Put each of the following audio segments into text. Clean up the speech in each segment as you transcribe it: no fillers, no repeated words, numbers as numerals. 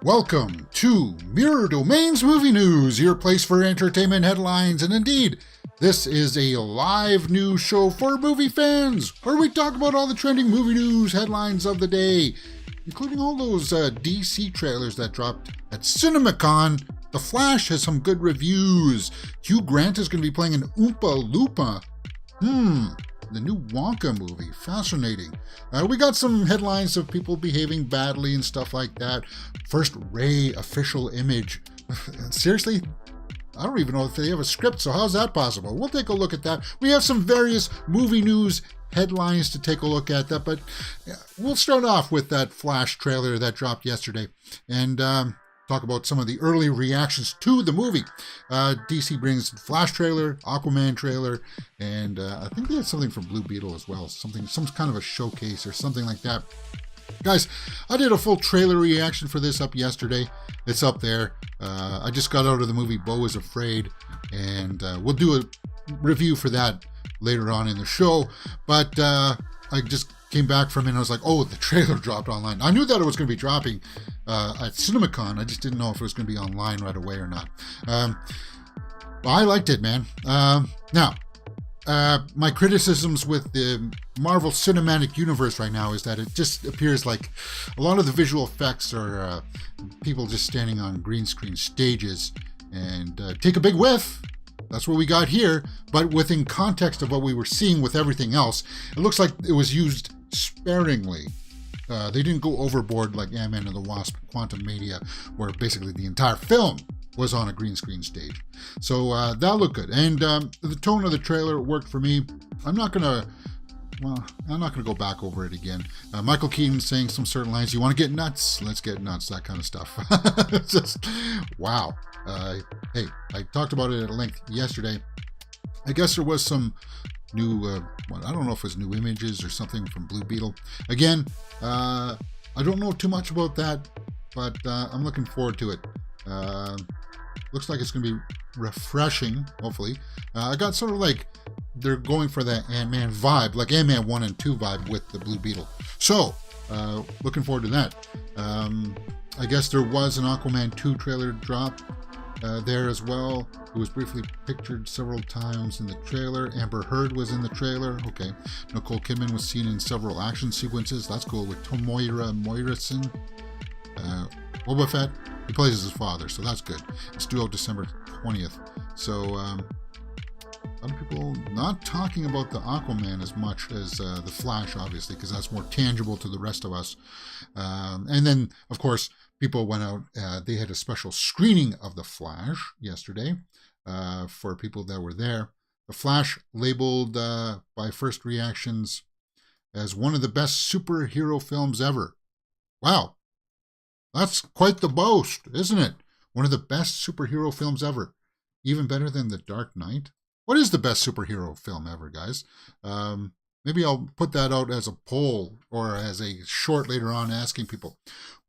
Welcome to Mirror Domains Movie News, your place for entertainment headlines, and indeed, this is a live news show for movie fans, where we talk about all the trending movie news headlines of the day, including all those DC trailers that dropped at CinemaCon. The Flash has some good reviews. Hugh Grant is going to be playing an Oompa Loompa. The new Wonka movie. Fascinating. We got some headlines of people behaving badly and stuff like that. First Ray official image. Seriously? I don't even know if they have a script, so how's that possible? We'll take a look at that. We have some various movie news headlines to take a look at that, but we'll start off with that Flash trailer that dropped yesterday. And talk about some of the early reactions to the movie. DC brings Flash trailer, Aquaman trailer, and I think they had something from Blue Beetle as well. Some kind of a showcase or something like that. Guys, I did a full trailer reaction for this up yesterday. It's up there. I just got out of the movie Beau is Afraid, and we'll do a review for that later on in the show. But I just came back from it and I was like, oh, the trailer dropped online. I knew that it was going to be dropping at CinemaCon. I just didn't know if it was going to be online right away or not. I liked it, man. Now, my criticisms with the Marvel Cinematic Universe right now is that it just appears like a lot of the visual effects are people just standing on green screen stages and take a big whiff. That's what we got here, but within context of what we were seeing with everything else, it looks like it was used sparingly. They didn't go overboard like Ant-Man and the Wasp, Quantumania, where basically the entire film was on a green screen stage. So that looked good. And the tone of the trailer worked for me. I'm not going to go back over it again. Michael Keaton saying some certain lines. You want to get nuts? Let's get nuts. That kind of stuff. It's just, wow. Hey, I talked about it at length yesterday. I guess there was some new, I don't know if it was new images or something from Blue Beetle. Again, I don't know too much about that, but I'm looking forward to it. Looks like it's going to be refreshing, hopefully. I got sort of like they're going for that Ant-Man vibe, like Ant-Man 1 and 2 vibe with the Blue Beetle. So, looking forward to that. I guess there was an Aquaman 2 trailer drop there as well. It was briefly pictured several times in the trailer. Amber Heard was in the trailer. Okay. Nicole Kidman was seen in several action sequences. That's cool. With Tomoira Moirason. Boba Fett, he plays his father, so that's good. It's due out December 20th. So, a lot of people not talking about the Aquaman as much as the Flash, obviously, because that's more tangible to the rest of us. And then, of course, people went out, they had a special screening of The Flash yesterday for people that were there. The Flash labeled by first reactions as one of the best superhero films ever. Wow. That's quite the boast, isn't it? One of the best superhero films ever. Even better than The Dark Knight. What is the best superhero film ever, guys? Maybe I'll put that out as a poll or as a short later on asking people,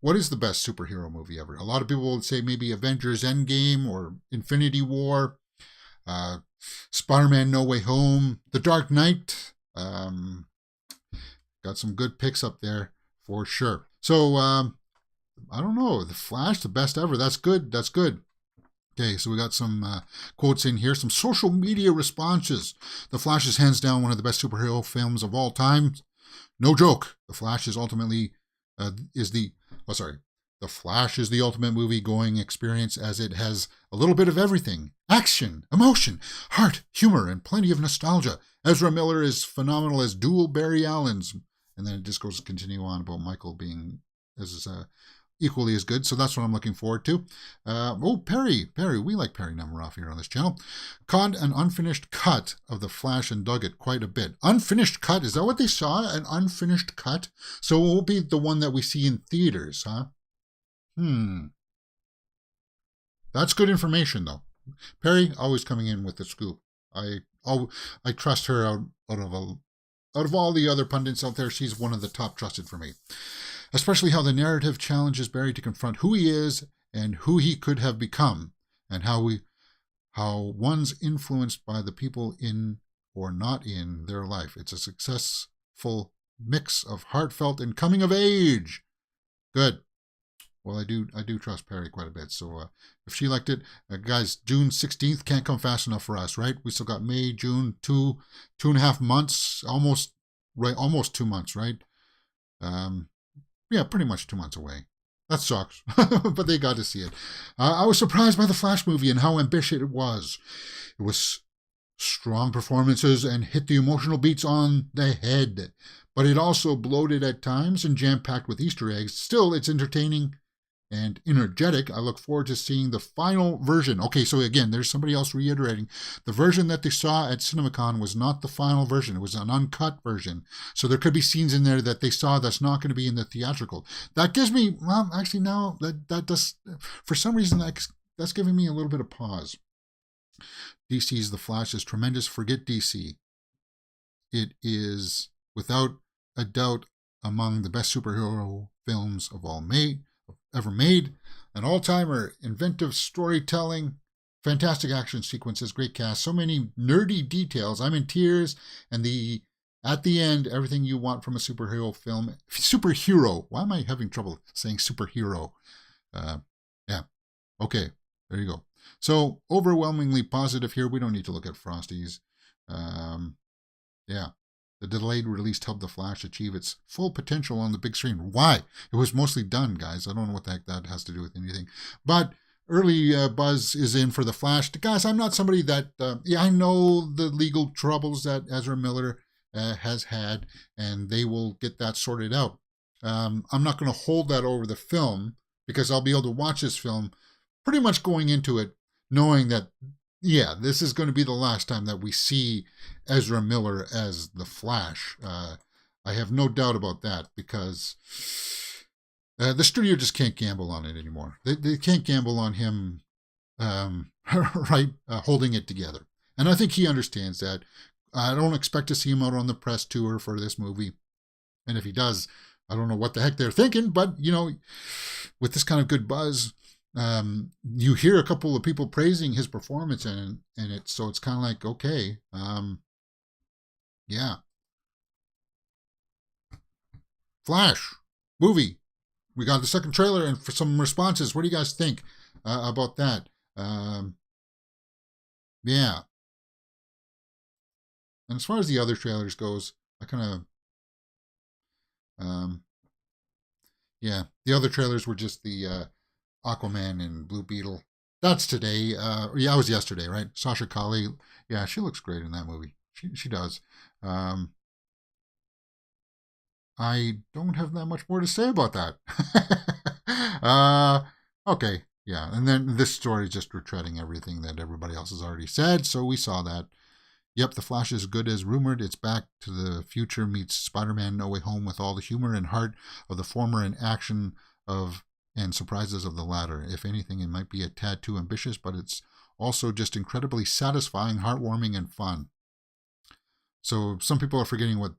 what is the best superhero movie ever? A lot of people would say maybe Avengers Endgame or Infinity War, Spider-Man No Way Home, The Dark Knight. Got some good picks up there for sure. So, I don't know. The Flash, the best ever. That's good. That's good. Okay, so we got some quotes in here, some social media responses. The Flash is hands down one of the best superhero films of all time. No joke. The Flash is ultimately The Flash is the ultimate movie-going experience as it has a little bit of everything. Action, emotion, heart, humor, and plenty of nostalgia. Ezra Miller is phenomenal as Dual Barry Allen's. And then it just goes to continue on about Michael being equally as good, so that's what I'm looking forward to. Perry, we like Perry Nemiroff here on this channel. Caught an unfinished cut of The Flash and dug it quite a bit. Unfinished cut? Is that what they saw? An unfinished cut? So it won't be the one that we see in theaters, huh? That's good information, though. Perry always coming in with the scoop. I trust her out of all the other pundits out there. She's one of the top trusted for me. Especially how the narrative challenges Barry to confront who he is and who he could have become, and how one's influenced by the people in or not in their life. It's a successful mix of heartfelt and coming of age. Good. Well, I do trust Perry quite a bit. So if she liked it, guys, June 16th can't come fast enough for us, right? We still got May, June, 2.5 months, almost 2 months, right? Yeah, pretty much 2 months away. That sucks, but they got to see it. I was surprised by the Flash movie and how ambitious it was. It was strong performances and hit the emotional beats on the head, but it also bloated at times and jam-packed with Easter eggs. Still, it's entertaining and energetic. I look forward to seeing the final version. Okay, so again, there's somebody else reiterating. The version that they saw at CinemaCon was not the final version. It was an uncut version. So there could be scenes in there that they saw that's not going to be in the theatrical. That gives me, well, actually now, that does, for some reason, that's giving me a little bit of pause. DC's The Flash is tremendous. Forget DC. It is, without a doubt, among the best superhero films ever made. An all-timer, inventive storytelling, fantastic action sequences, great cast, so many nerdy details. I'm in tears, and at the end, everything you want from a superhero film. Superhero. Why am I having trouble saying superhero? Yeah. Okay, there you go. So, overwhelmingly positive here. We don't need to look at Frosty's. Yeah. The delayed release helped The Flash achieve its full potential on the big screen. Why? It was mostly done, guys. I don't know what the heck that has to do with anything. But early buzz is in for The Flash. Guys, I'm not somebody that... I know the legal troubles that Ezra Miller has had, and they will get that sorted out. I'm not going to hold that over the film, because I'll be able to watch this film pretty much going into it knowing that, yeah, this is going to be the last time that we see Ezra Miller as the Flash. I have no doubt about that, because the studio just can't gamble on it anymore. They can't gamble on him holding it together. And I think he understands that. I don't expect to see him out on the press tour for this movie. And if he does, I don't know what the heck they're thinking, but, with this kind of good buzz, you hear a couple of people praising his performance in it, so it's kind of like, okay, yeah. Flash movie. We got the second trailer and for some responses. What do you guys think about that? Yeah. And as far as the other trailers goes, I kind of, the other trailers were just the Aquaman and Blue Beetle. That's today. It was yesterday, right? Sasha Calle. Yeah, she looks great in that movie. She does. I don't have that much more to say about that. Okay, yeah. And then this story is just retreading everything that everybody else has already said, so we saw that. Yep, The Flash is good as rumored. It's Back to the Future meets Spider-Man No Way Home with all the humor and heart of the former and action and surprises of the latter. If anything, it might be a tad too ambitious, but it's also just incredibly satisfying, heartwarming, and fun. So some people are forgetting what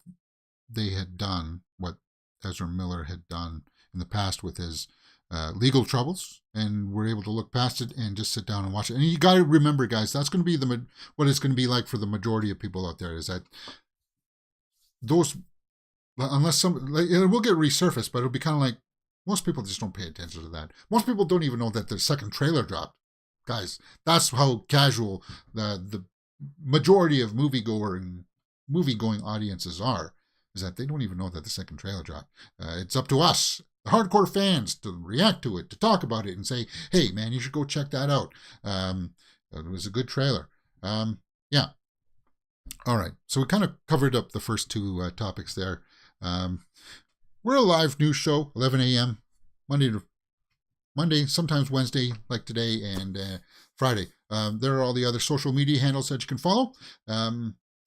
they had done, what Ezra Miller had done in the past with his legal troubles, and we're able to look past it and just sit down and watch it. And you got to remember, guys, that's going to be what it's going to be like for the majority of people out there, is that those, unless it will get resurfaced, but it'll be kind of like, most people just don't pay attention to that. Most people don't even know that the second trailer dropped. Guys, that's how casual the majority of movie-going audiences are, is that they don't even know that the second trailer dropped. It's up to us, the hardcore fans, to react to it, to talk about it, and say, hey, man, you should go check that out. It was a good trailer. Yeah. All right. So we kind of covered up the first two topics there. We're a live news show, 11 a.m., Monday, sometimes Wednesday, like today, and Friday. There are all the other social media handles that you can follow.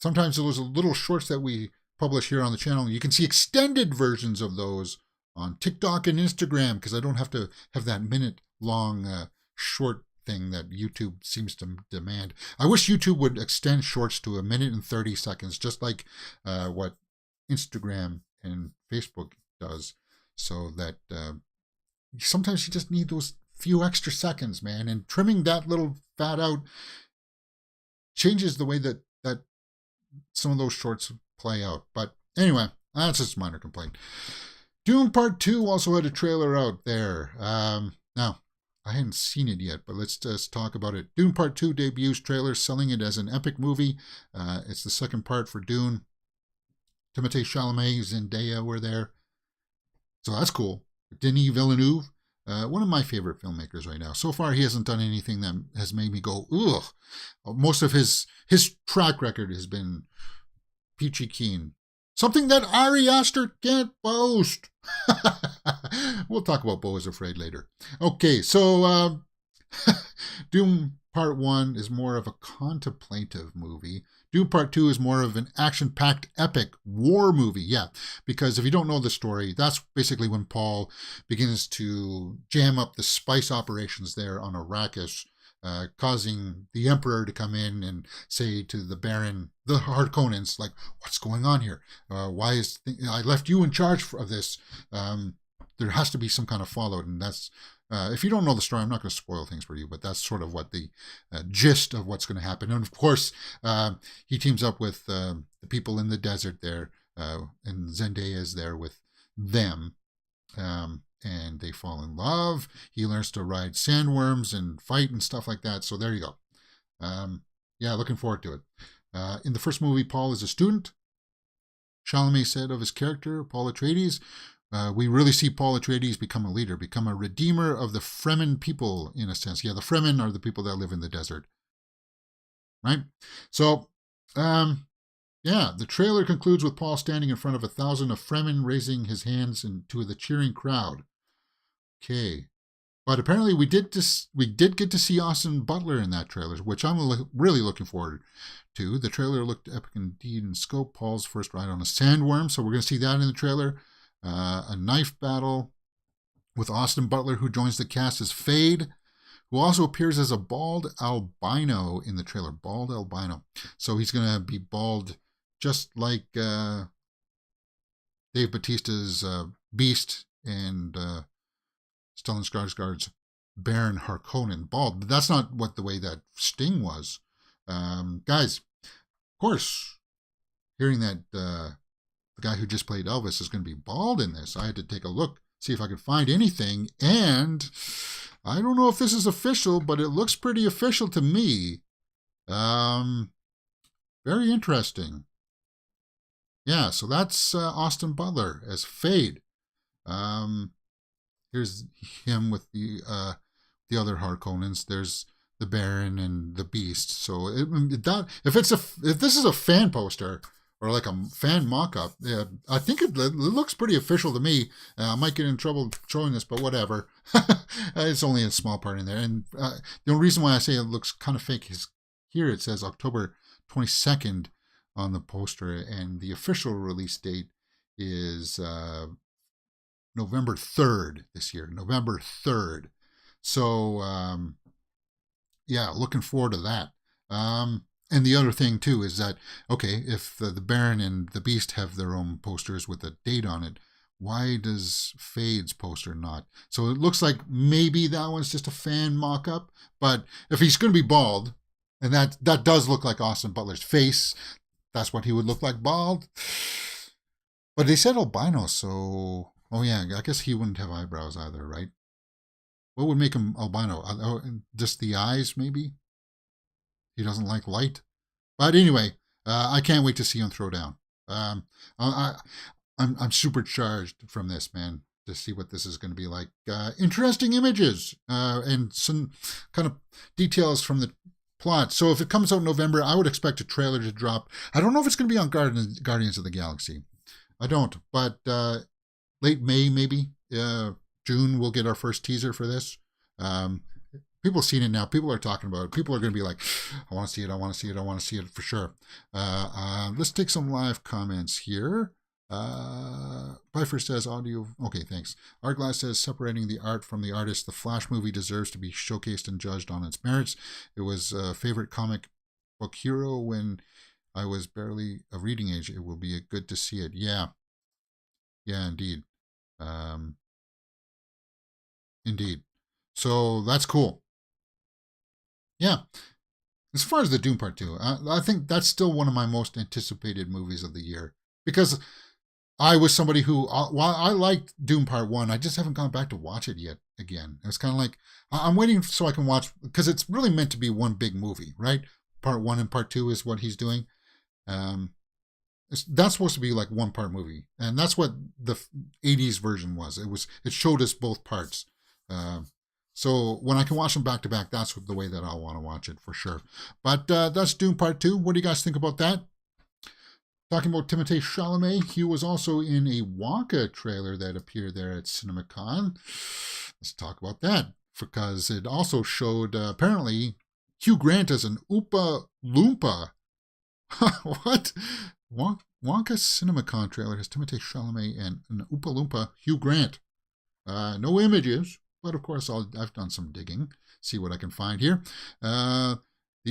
Sometimes those little shorts that we publish here on the channel, you can see extended versions of those on TikTok and Instagram, because I don't have to have that minute-long short thing that YouTube seems to demand. I wish YouTube would extend shorts to 1 minute and 30 seconds, just like what Instagram and Facebook does, so that sometimes you just need those few extra seconds, man, and trimming that little fat out changes the way that some of those shorts play out. But anyway, that's just a minor complaint. Dune Part 2 also had a trailer out there. Now, I hadn't seen it yet, but let's just talk about it. Dune Part 2 debuts trailer selling it as an epic movie. It's the second part for Dune. Timothée Chalamet, Zendaya were there. So that's cool. Denis Villeneuve, one of my favorite filmmakers right now. So far, he hasn't done anything that has made me go, ugh. Most of his track record has been peachy keen. Something that Ari Aster can't boast. We'll talk about Beau is Afraid later. Okay, so Doom Part 1 is more of a contemplative movie. Doom Part 2 is more of an action-packed epic war movie. Yeah, because if you don't know the story, that's basically when Paul begins to jam up the spice operations there on Arrakis, causing the Emperor to come in and say to the Baron, the Harkonnens, like, what's going on here? Why is I left you in charge of this? There has to be some kind of fallout, and that's if you don't know the story, I'm not going to spoil things for you, but that's sort of what the gist of what's going to happen. And of course, he teams up with the people in the desert there, and Zendaya is there with them. And they fall in love. He learns to ride sandworms and fight and stuff like that. So there you go. Yeah, looking forward to it. In the first movie, Paul is a student. Chalamet said of his character, Paul Atreides, we really see Paul Atreides become a leader, become a redeemer of the Fremen people, in a sense. Yeah, the Fremen are the people that live in the desert. Right? So, yeah, the trailer concludes with Paul standing in front of 1,000 of Fremen, raising his hands to the cheering crowd. Okay. But apparently we did get to see Austin Butler in that trailer, which I'm really looking forward to. The trailer looked epic indeed in scope. Paul's first ride on a sandworm, so we're going to see that in the trailer. A knife battle with Austin Butler, who joins the cast as Fade, who also appears as a bald albino in the trailer. Bald albino. So he's going to be bald just like Dave Bautista's Beast and Stellan Skarsgård's Baron Harkonnen. Bald, but that's not what the way that Sting was. Guys, of course, hearing that the guy who just played Elvis is going to be bald in this, I had to take a look, see if I could find anything, and I don't know if this is official, but it looks pretty official to me. Very interesting. Yeah, so that's Austin Butler as Fade. Here's him with the other Harkonnens. There's the Baron and the Beast. So if this is a fan poster or like a fan mock-up, yeah, I think it looks pretty official to me. I might get in trouble showing this, but whatever. It's only a small part in there. And the only reason why I say it looks kind of fake is here it says October 22nd on the poster, and the official release date is November 3rd this year. November 3rd. So, yeah, looking forward to that. And the other thing, too, is that, okay, if the Baron and the Beast have their own posters with a date on it, why does Fade's poster not? So it looks like maybe that one's just a fan mock-up, but if he's going to be bald, and that does look like Austin Butler's face, that's what he would look like bald. But they said albino, so... Oh, yeah, I guess he wouldn't have eyebrows either, right? What would make him albino? Just the eyes, maybe? He doesn't like light. But anyway, I can't wait to see him throw down. I'm supercharged from this, man, to see what this is going to be like. Interesting images and some kind of details from the plot. So if it comes out in November, I would expect a trailer to drop. I don't know if it's going to be on Guardians of the Galaxy. I don't, but late May, maybe. June, we'll get our first teaser for this. People have seen it now. People are talking about it. People are going to be like, I want to see it. I want to see it. I want to see it for sure. Let's take some live comments here. Pfeiffer says audio. Okay, thanks. Artglass says separating the art from the artist. The Flash movie deserves to be showcased and judged on its merits. It was a favorite comic book hero when I was barely of reading age. It will be good to see it. Yeah. Yeah, indeed. Indeed. So that's cool. Yeah. As far as the Dune Part 2, I think that's still one of my most anticipated movies of the year. Because I was somebody who, while I liked Dune Part 1, I just haven't gone back to watch it yet again. It's kind of like, I'm waiting so I can watch, because it's really meant to be one big movie, right? Part 1 and Part 2 is what he's doing. That's supposed to be like one part movie. And that's what the 80s version was. It showed us both parts. So when I can watch them back to back, that's the way that I'll want to watch it for sure. But that's Dune Part 2. What do you guys think about that? Talking about Timothée Chalamet, Hugh was also in a Wonka trailer that appeared there at CinemaCon. Let's talk about that, because it also showed, apparently, Hugh Grant as an Oompa Loompa. What? Wonka CinemaCon trailer has Timothée Chalamet and an Oompa Loompa Hugh Grant. No images, but of course I've done some digging, see what I can find here. The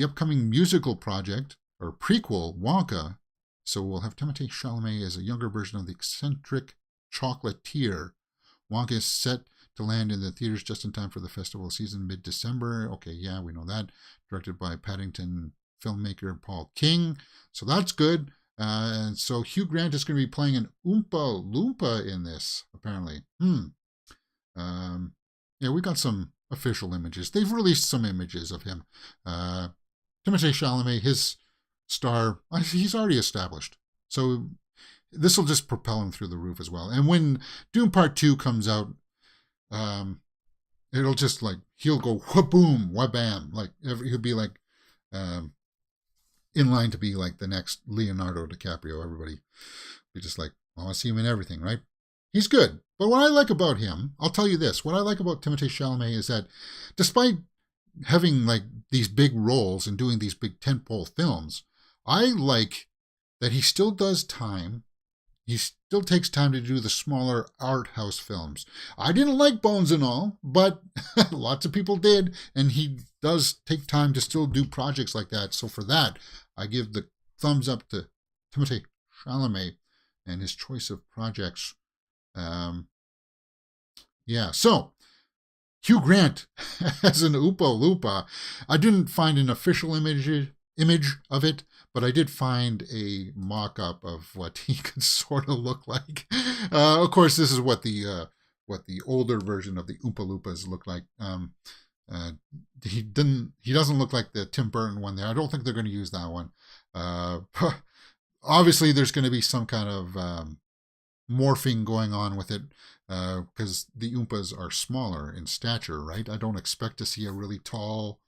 upcoming musical project, or prequel, Wonka. So we'll have Timothée Chalamet as a younger version of the eccentric chocolatier. Wonka is set to land in the theaters just in time for the festival season mid-December. Okay, yeah, we know that. Directed by Paddington filmmaker Paul King. So that's good. And so Hugh Grant is going to be playing an Oompa Loompa in this, apparently. Yeah, we got some official images. They've released some images of him. Timothée Chalamet, his star, he's already established. So this will just propel him through the roof as well. And when Dune Part 2 comes out, it'll just like, he'll go wha-boom, wha-bam. Like, he'll be like in line to be like the next Leonardo DiCaprio. Everybody be just like, well, I see him in everything, right? He's good. But what I like about him, I'll tell you this, what I like about Timothée Chalamet is that despite having like these big roles and doing these big tentpole films, I like that he still does time. He still takes time to do the smaller art house films. I didn't like Bones and all, but lots of people did, and he does take time to still do projects like that. So for that, I give the thumbs up to Timothée Chalamet and his choice of projects. Yeah, so Hugh Grant as an Oompa Loompa. I didn't find an official image of it, but I did find a mock-up of what he could sort of look like. Of course, this is what the older version of the Oompa Loompas look like. He doesn't look like the Tim Burton one there. I don't think they're going to use that one. Obviously, there's going to be some kind of morphing going on with it, because the Oompas are smaller in stature, right? I don't expect to see a really tall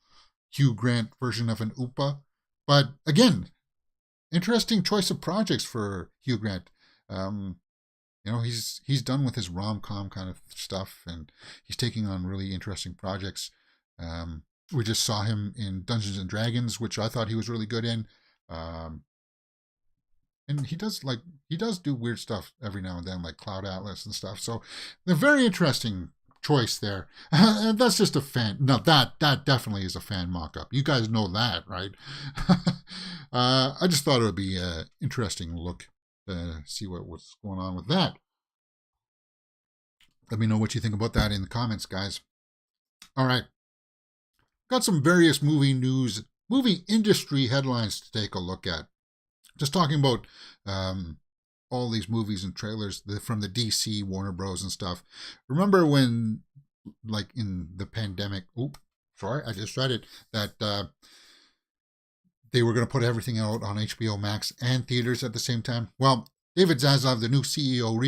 Hugh Grant version of an Oompa. But again, interesting choice of projects for Hugh Grant. He's done with his rom-com kind of stuff, and he's taking on really interesting projects. We just saw him in Dungeons and Dragons, which I thought he was really good in. And he does do weird stuff every now and then, like Cloud Atlas and stuff. So a very interesting choice there. And that's just a fan. No, that definitely is a fan mock-up. You guys know that, right? I just thought it would be an interesting look to see what's going on with that. Let me know what you think about that in the comments, guys. All right. Got some various movie industry headlines to take a look at. Just talking about all these movies and trailers from the DC, Warner Bros. And stuff. Remember when, like in the pandemic, I just read it, that they were going to put everything out on HBO Max and theaters at the same time? Well, David Zaslav, the new CEO,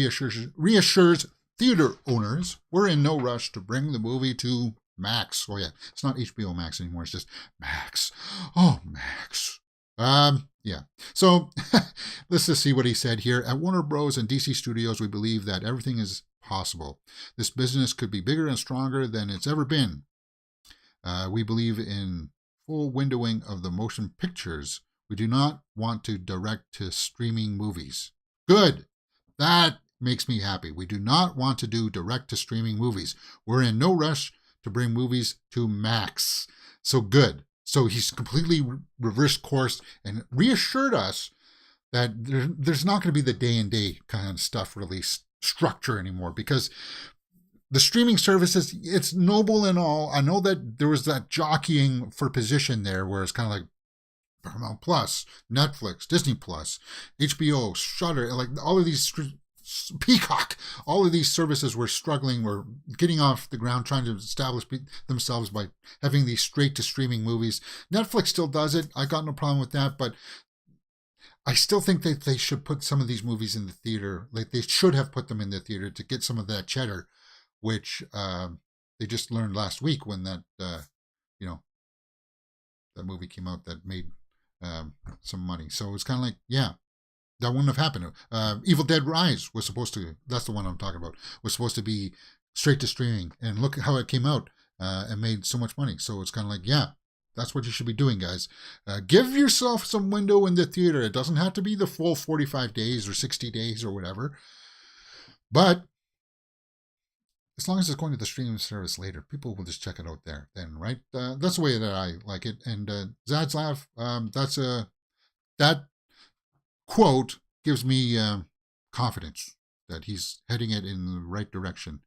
reassures theater owners we're in no rush to bring the movie to Max. Oh yeah, it's not HBO Max anymore, it's just Max. Oh, Max. Yeah. So let's just see what he said here. At Warner Bros. And DC Studios, we believe that everything is possible. This business could be bigger and stronger than it's ever been. We believe in full windowing of the motion pictures. We do not want to direct to streaming movies. Good. That makes me happy. We do not want to do direct to streaming movies. We're in no rush to bring movies to Max. So good. So he's completely reversed course and reassured us that there's not going to be the day and day kind of stuff release structure anymore, because the streaming services, it's noble and all. I know that there was that jockeying for position there where it's kind of like Paramount Plus, Netflix, Disney Plus, HBO, Shudder, like all of these Peacock. All of these services were struggling, were getting off the ground, trying to establish themselves by having these straight to streaming movies. Netflix still does it. I got no problem with that, but I still think that they should put some of these movies in the theater. Like they should have put them in the theater to get some of that cheddar, which they just learned last week when that that movie came out that made some money. So it's kind of like, yeah, that wouldn't have happened. Evil Dead Rise was supposed to, that's the one I'm talking about, was supposed to be straight to streaming. And look at how it came out and made so much money. So it's kind of like, yeah, that's what you should be doing, guys. Give yourself some window in the theater. It doesn't have to be the full 45 days or 60 days or whatever. But as long as it's going to the streaming service later, people will just check it out there then, right? That's the way that I like it. And Zadslav, that quote gives me confidence that he's heading it in the right direction.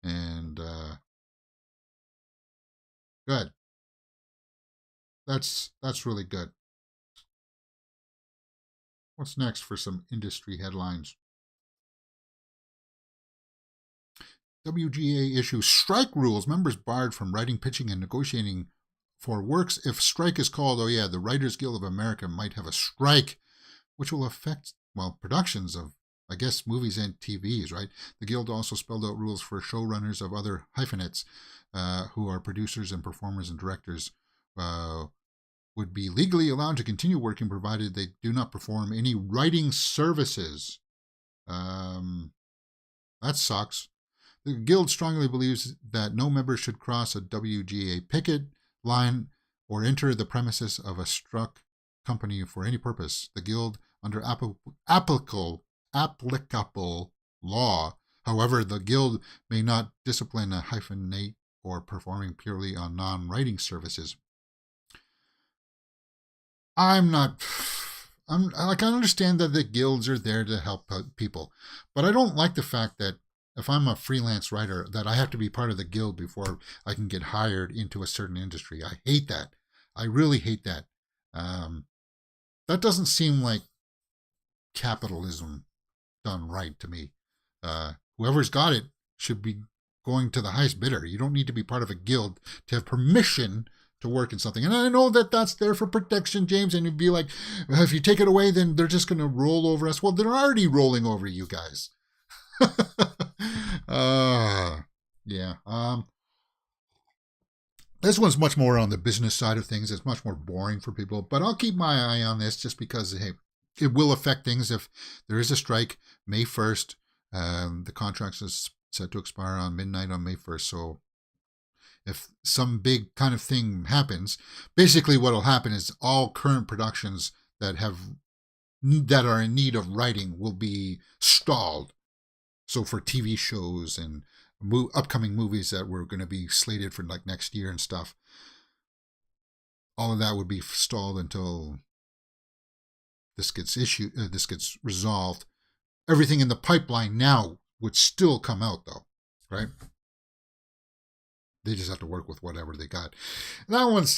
And good. That's really good. What's next for some industry headlines? WGA issues strike rules. Members barred from writing, pitching, and negotiating for works if strike is called. Oh yeah, the Writers Guild of America might have a strike, which will affect, well, productions of, I guess, movies and TVs, right? The Guild also spelled out rules for showrunners of other hyphenates who are producers and performers and directors would be legally allowed to continue working provided they do not perform any writing services. That sucks. The Guild strongly believes that no member should cross a WGA picket line or enter the premises of a struck company for any purpose. The Guild, under applicable law, however, the Guild may not discipline a hyphenate or performing purely on non-writing services. I understand that the guilds are there to help people, but I don't like the fact that if I'm a freelance writer, that I have to be part of the guild before I can get hired into a certain industry. I hate that. I really hate that. That doesn't seem like capitalism done right to me. Whoever's got it should be going to the highest bidder. You don't need to be part of a guild to have permission to work in something. And I know that that's there for protection, James, and you'd be like, if you take it away, then they're just going to roll over us. Well, they're already rolling over you guys. Yeah. This one's much more on the business side of things. It's much more boring for people, but I'll keep my eye on this just because, hey, it will affect things if there is a strike May 1st. The contract is set to expire on midnight on May 1st. So if some big kind of thing happens, basically what will happen is all current productions that are in need of writing will be stalled. So for TV shows and upcoming movies that were going to be slated for like next year and stuff, all of that would be stalled until this gets resolved. Everything in the pipeline now would still come out though, right? They just have to work with whatever they got. That one's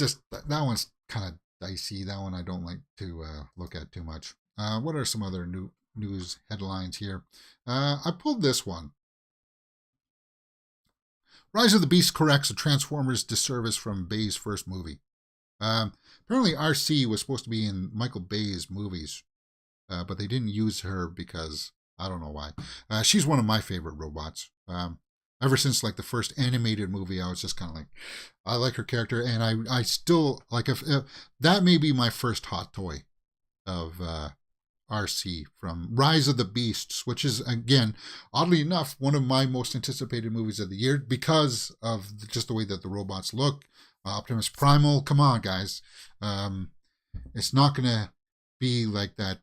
kind of dicey. That one I don't like to look at too much. What are some other news headlines here? I pulled this one. Rise of the Beast corrects a Transformers disservice from Bay's first movie. Apparently RC was supposed to be in Michael Bay's movies, but they didn't use her because I don't know why. She's one of my favorite robots. Ever since like the first animated movie, I was just kind of like, I like her character, and I still like if that may be my first hot toy of RC from Rise of the Beasts, which is, again, oddly enough, one of my most anticipated movies of the year because of just the way that the robots look. Optimus Primal, come on, guys. It's not going to be like that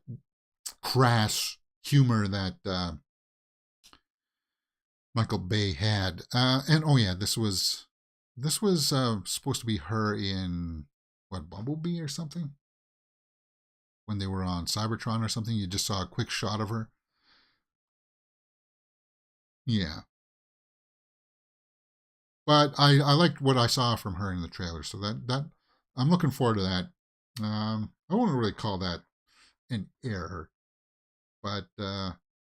crass humor that Michael Bay had. And oh yeah, this was supposed to be her in, what, Bumblebee or something? When they were on Cybertron or something, you just saw a quick shot of her. Yeah. But I liked what I saw from her in the trailer, so that I'm looking forward to that. I wouldn't really call that an error, but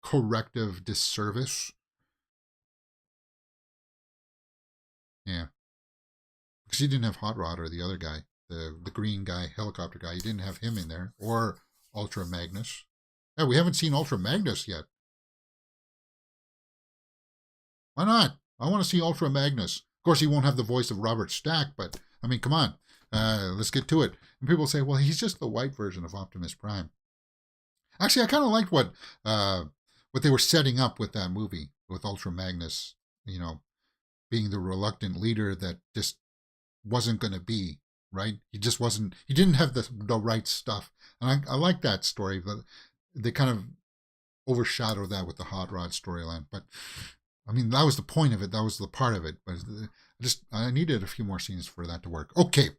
corrective disservice. Yeah. Because he didn't have Hot Rod or the other guy, the green guy, helicopter guy. He didn't have him in there. Or Ultra Magnus. Yeah, we haven't seen Ultra Magnus yet. Why not? I want to see Ultra Magnus. Of course, he won't have the voice of Robert Stack, but, I mean, come on. Let's get to it. And people say, well, he's just the white version of Optimus Prime. Actually, I kind of liked what they were setting up with that movie, with Ultra Magnus, being the reluctant leader that just wasn't going to be, right? He just wasn't, he didn't have the right stuff. And I like that story, but they kind of overshadowed that with the Hot Rod storyline. But, I mean, that was the point of it. That was the part of it. But I needed a few more scenes for that to work. Okay.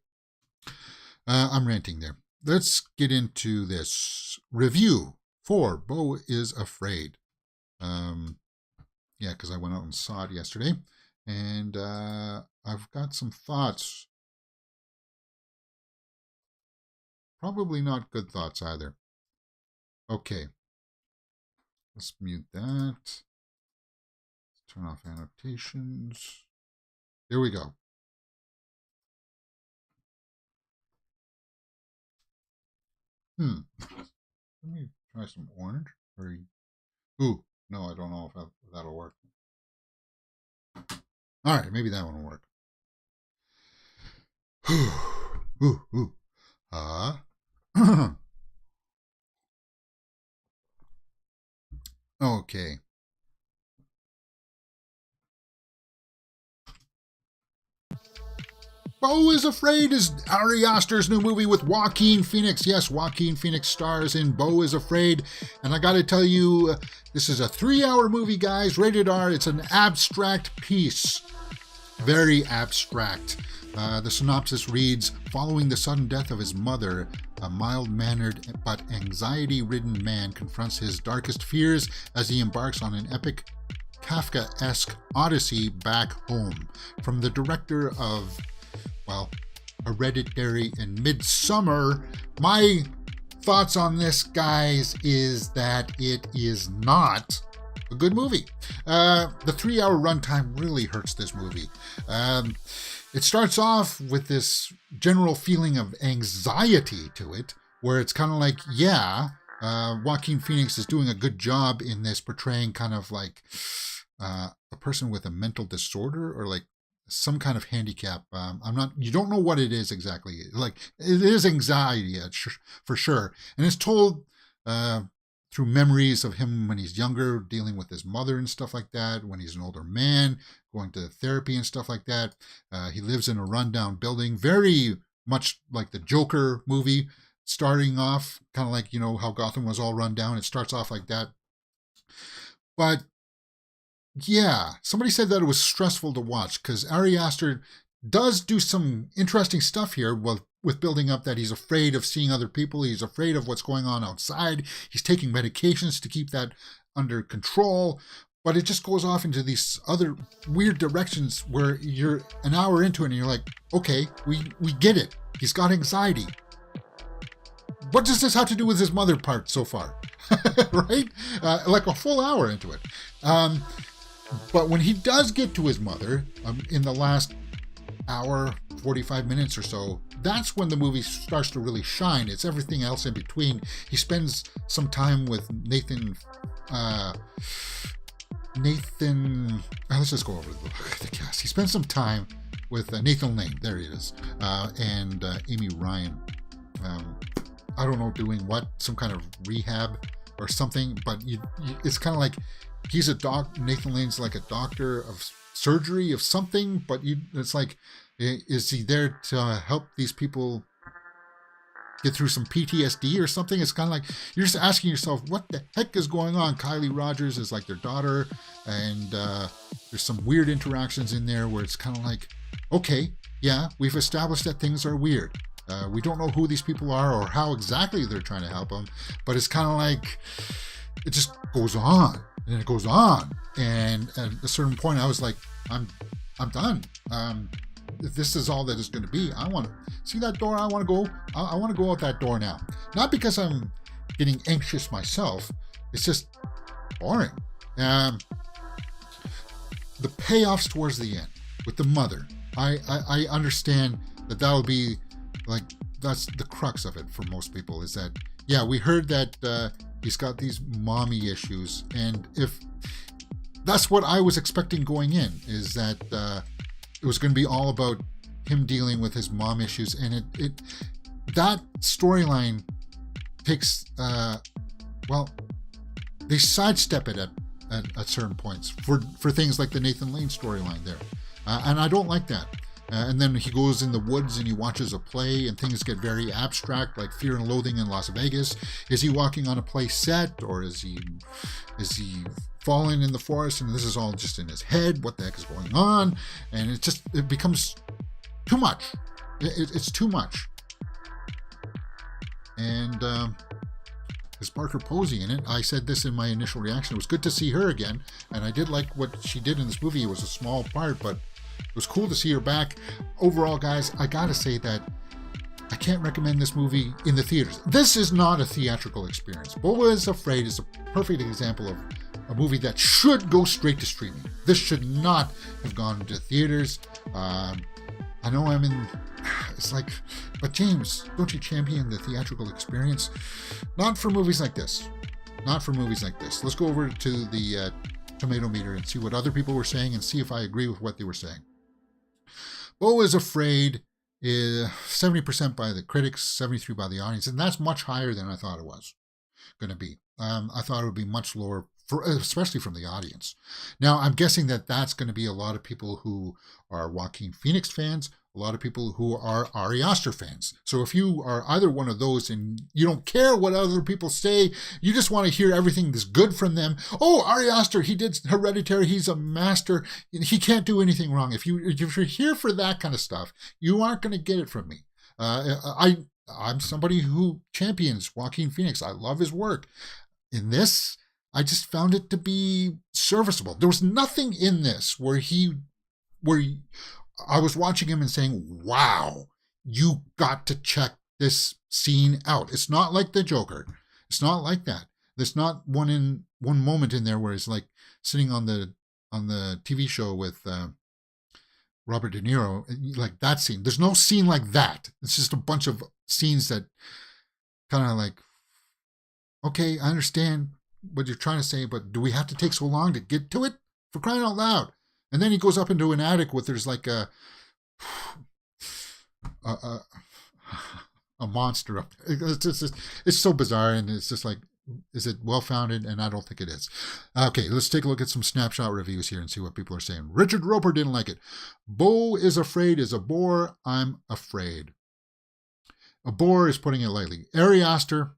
I'm ranting there. Let's get into this review for Beau is Afraid. Yeah, because I went out and saw it yesterday. And I've got some thoughts. Probably not good thoughts either. Okay. Let's mute that. Let's turn off annotations. Here we go. Let me try some orange. Ooh, no, I don't know if that'll work. All right, maybe that one will work. Okay. Beau is Afraid is Ari Aster's new movie with Joaquin Phoenix. Yes, Joaquin Phoenix stars in Beau is Afraid. And I got to tell you, this is a 3-hour movie, guys. Rated R. It's an abstract piece. Very abstract. The synopsis reads, following the sudden death of his mother, a mild-mannered but anxiety-ridden man confronts his darkest fears as he embarks on an epic Kafka-esque odyssey back home. From the director of, well, Hereditary and Midsommar, my thoughts on this, guys, is that it is not a good movie. The 3-hour runtime really hurts this movie. It starts off with this general feeling of anxiety to it, where it's kind of like, Joaquin Phoenix is doing a good job in this, portraying kind of like a person with a mental disorder or like some kind of handicap. You don't know what it is exactly. Like, it is anxiety for sure. And it's told through memories of him when he's younger, dealing with his mother and stuff like that, when he's an older man, going to therapy and stuff like that. He lives in a rundown building, very much like the Joker movie, starting off kind of like, how Gotham was all run down. It starts off like that. But yeah, somebody said that it was stressful to watch because Ari Aster does do some interesting stuff here with building up that he's afraid of seeing other people. He's afraid of what's going on outside. He's taking medications to keep that under control. But it just goes off into these other weird directions where you're an hour into it and you're like, okay, we get it. He's got anxiety. What does this have to do with his mother part so far? Right? Like a full hour into it. But when he does get to his mother, in the last hour, 45 minutes or so, that's when the movie starts to really shine. It's everything else in between. He spends some time with Nathan, let's just go over the cast. He spends some time with Nathan Lane, there he is, and Amy Ryan. I don't know doing what, some kind of rehab or something, but it's kind of like he's a Nathan Lane's like a doctor of surgery of something, but it's like, is he there to help these people get through some PTSD or something? It's kind of like you're just asking yourself, what the heck is going on? Kylie Rogers is like their daughter, and there's some weird interactions in there where it's kind of like, okay, yeah, we've established that things are weird. We don't know who these people are or how exactly they're trying to help them, but it's kind of like it just goes on and it goes on. And at a certain point, I was like, I'm done. If this is all that it's going to be, I want to see that door. I want to go. I want to go out that door now. Not because I'm getting anxious myself. It's just, boring. The payoffs towards the end with the mother, I understand that would be like, that's the crux of it for most people, is that, yeah, we heard that he's got these mommy issues, and if that's what I was expecting going in, is that it was going to be all about him dealing with his mom issues, and it that storyline takes they sidestep it at certain points for things like the Nathan Lane storyline there, and I don't like that. And then he goes in the woods and he watches a play, and things get very abstract, like Fear and Loathing in Las Vegas. Is he walking on a play set, or is he falling in the forest, and this is all just in his head? What the heck is going on? And it becomes too much. It's too much. And is Parker Posey in it? I said this in my initial reaction. It was good to see her again, and I did like what she did in this movie. It was a small part, but it was cool to see her back. Overall, guys, I gotta say that I can't recommend this movie in the theaters. This is not a theatrical experience. Beau is Afraid is a perfect example of a movie that should go straight to streaming. This should not have gone to theaters. I know it's like, but James, don't you champion the theatrical experience? Not for movies like this. Not for movies like this. Let's go over to the tomato meter and see what other people were saying and see if I agree with what they were saying. Beau is Afraid is 70% by the critics, 73% by the audience, and that's much higher than I thought it was going to be. I thought it would be much lower, especially from the audience. Now, I'm guessing that that's going to be a lot of people who are Joaquin Phoenix fans, a lot of people who are Ari Aster fans. So if you are either one of those and you don't care what other people say, you just want to hear everything that's good from them. Oh, Ari Aster, he did Hereditary, he's a master, he can't do anything wrong. If you're here for that kind of stuff, you aren't going to get it from me. I'm somebody who champions Joaquin Phoenix. I love his work. In this, I just found it to be serviceable. There was nothing in this where I was watching him and saying, wow, you got to check this scene out. It's not like the Joker. It's not like that. There's not one moment in there where he's like sitting on the TV show with Robert De Niro, like that scene. There's no scene like that. It's just a bunch of scenes that kind of like, okay, I understand what you're trying to say, but do we have to take so long to get to it? For crying out loud. And then he goes up into an attic with there's like a monster up there. It's so bizarre, and it's just like, is it well-founded? And I don't think it is. Okay, let's take a look at some snapshot reviews here and see what people are saying. Richard Roper didn't like it. Beau is Afraid is a bore. I'm afraid. A bore is putting it lightly. Ari Aster,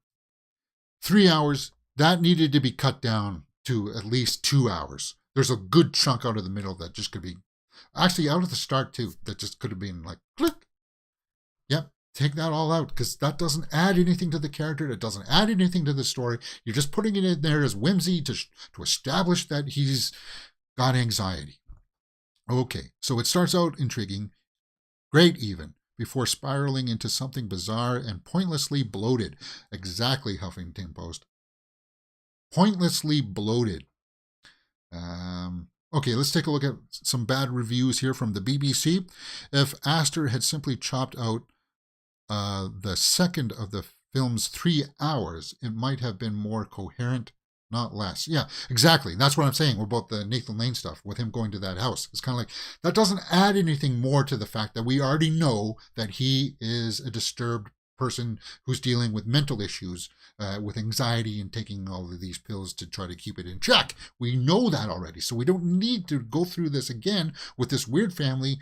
3 hours. That needed to be cut down to at least 2 hours. There's a good chunk out of the middle that just could be, actually out of the start too, that just could have been like, click. Yep, take that all out, because that doesn't add anything to the character. It doesn't add anything to the story. You're just putting it in there as whimsy to establish that he's got anxiety. Okay, so it starts out intriguing, great even, before spiraling into something bizarre and pointlessly bloated. Exactly, Huffington Post. Pointlessly bloated. Okay, let's take a look at some bad reviews here from the BBC. If Aster had simply chopped out the second of the film's 3 hours, it might have been more coherent, not less. Yeah, exactly. That's what I'm saying about the Nathan Lane stuff with him going to that house. It's kind of like, that doesn't add anything more to the fact that we already know that he is a disturbed person who's dealing with mental issues, with anxiety and taking all of these pills to try to keep it in check. We know that already, so we don't need to go through this again with this weird family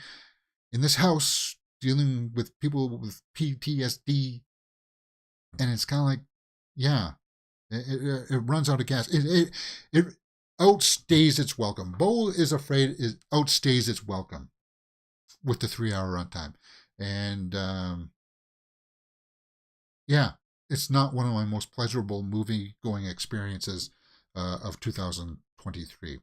in this house dealing with people with PTSD. And it's kind of like, yeah, it runs out of gas. It outstays its welcome. Beau is Afraid outstays its welcome with the 3 hour runtime. And yeah, it's not one of my most pleasurable movie-going experiences of 2023.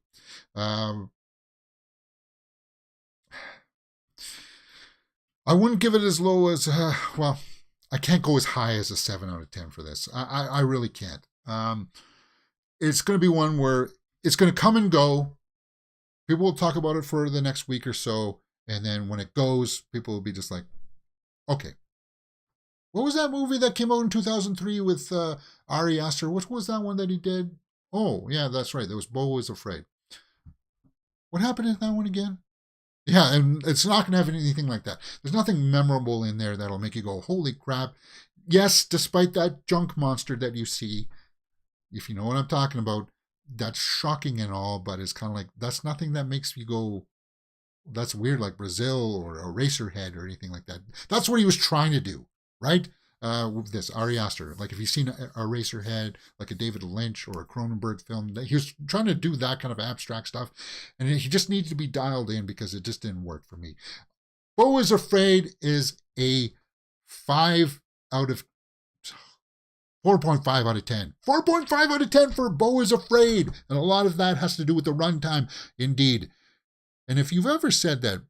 I wouldn't give it as low as, I can't go as high as a 7 out of 10 for this. I really can't. It's going to be one where it's going to come and go. People will talk about it for the next week or so. And then when it goes, people will be just like, okay. What was that movie that came out in 2003 with Ari Aster? What was that one that he did? Oh, yeah, that's right. That was Beau is Afraid. What happened in that one again? Yeah, and it's not going to have anything like that. There's nothing memorable in there that'll make you go, holy crap. Yes, despite that junk monster that you see, if you know what I'm talking about, that's shocking and all, but it's kind of like, that's nothing that makes you go, that's weird, like Brazil or Eraserhead or anything like that. That's what he was trying to do, right? With this Ari Aster, like if you've seen a Eraserhead, like a David Lynch or a Cronenberg film, he was trying to do that kind of abstract stuff, and he just needed to be dialed in because it just didn't work for me. Beau is Afraid is a 5 out of 4.5 out of 10. 4.5 out of 10 for Beau is Afraid, and a lot of that has to do with the runtime, indeed. And if you've ever said that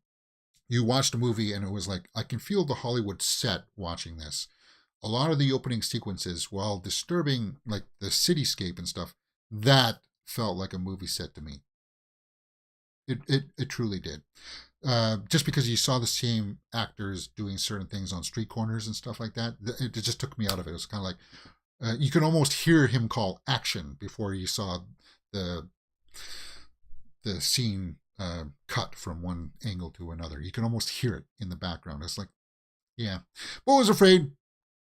you watched a movie and it was like, I can feel the Hollywood set watching this. A lot of the opening sequences, while disturbing, like the cityscape and stuff, that felt like a movie set to me. It truly did. Just because you saw the same actors doing certain things on street corners and stuff like that, it just took me out of it. It was kind of like, you could almost hear him call action before you saw the scene cut from one angle to another. You can almost hear it in the background. It's like, yeah. Beau was Afraid.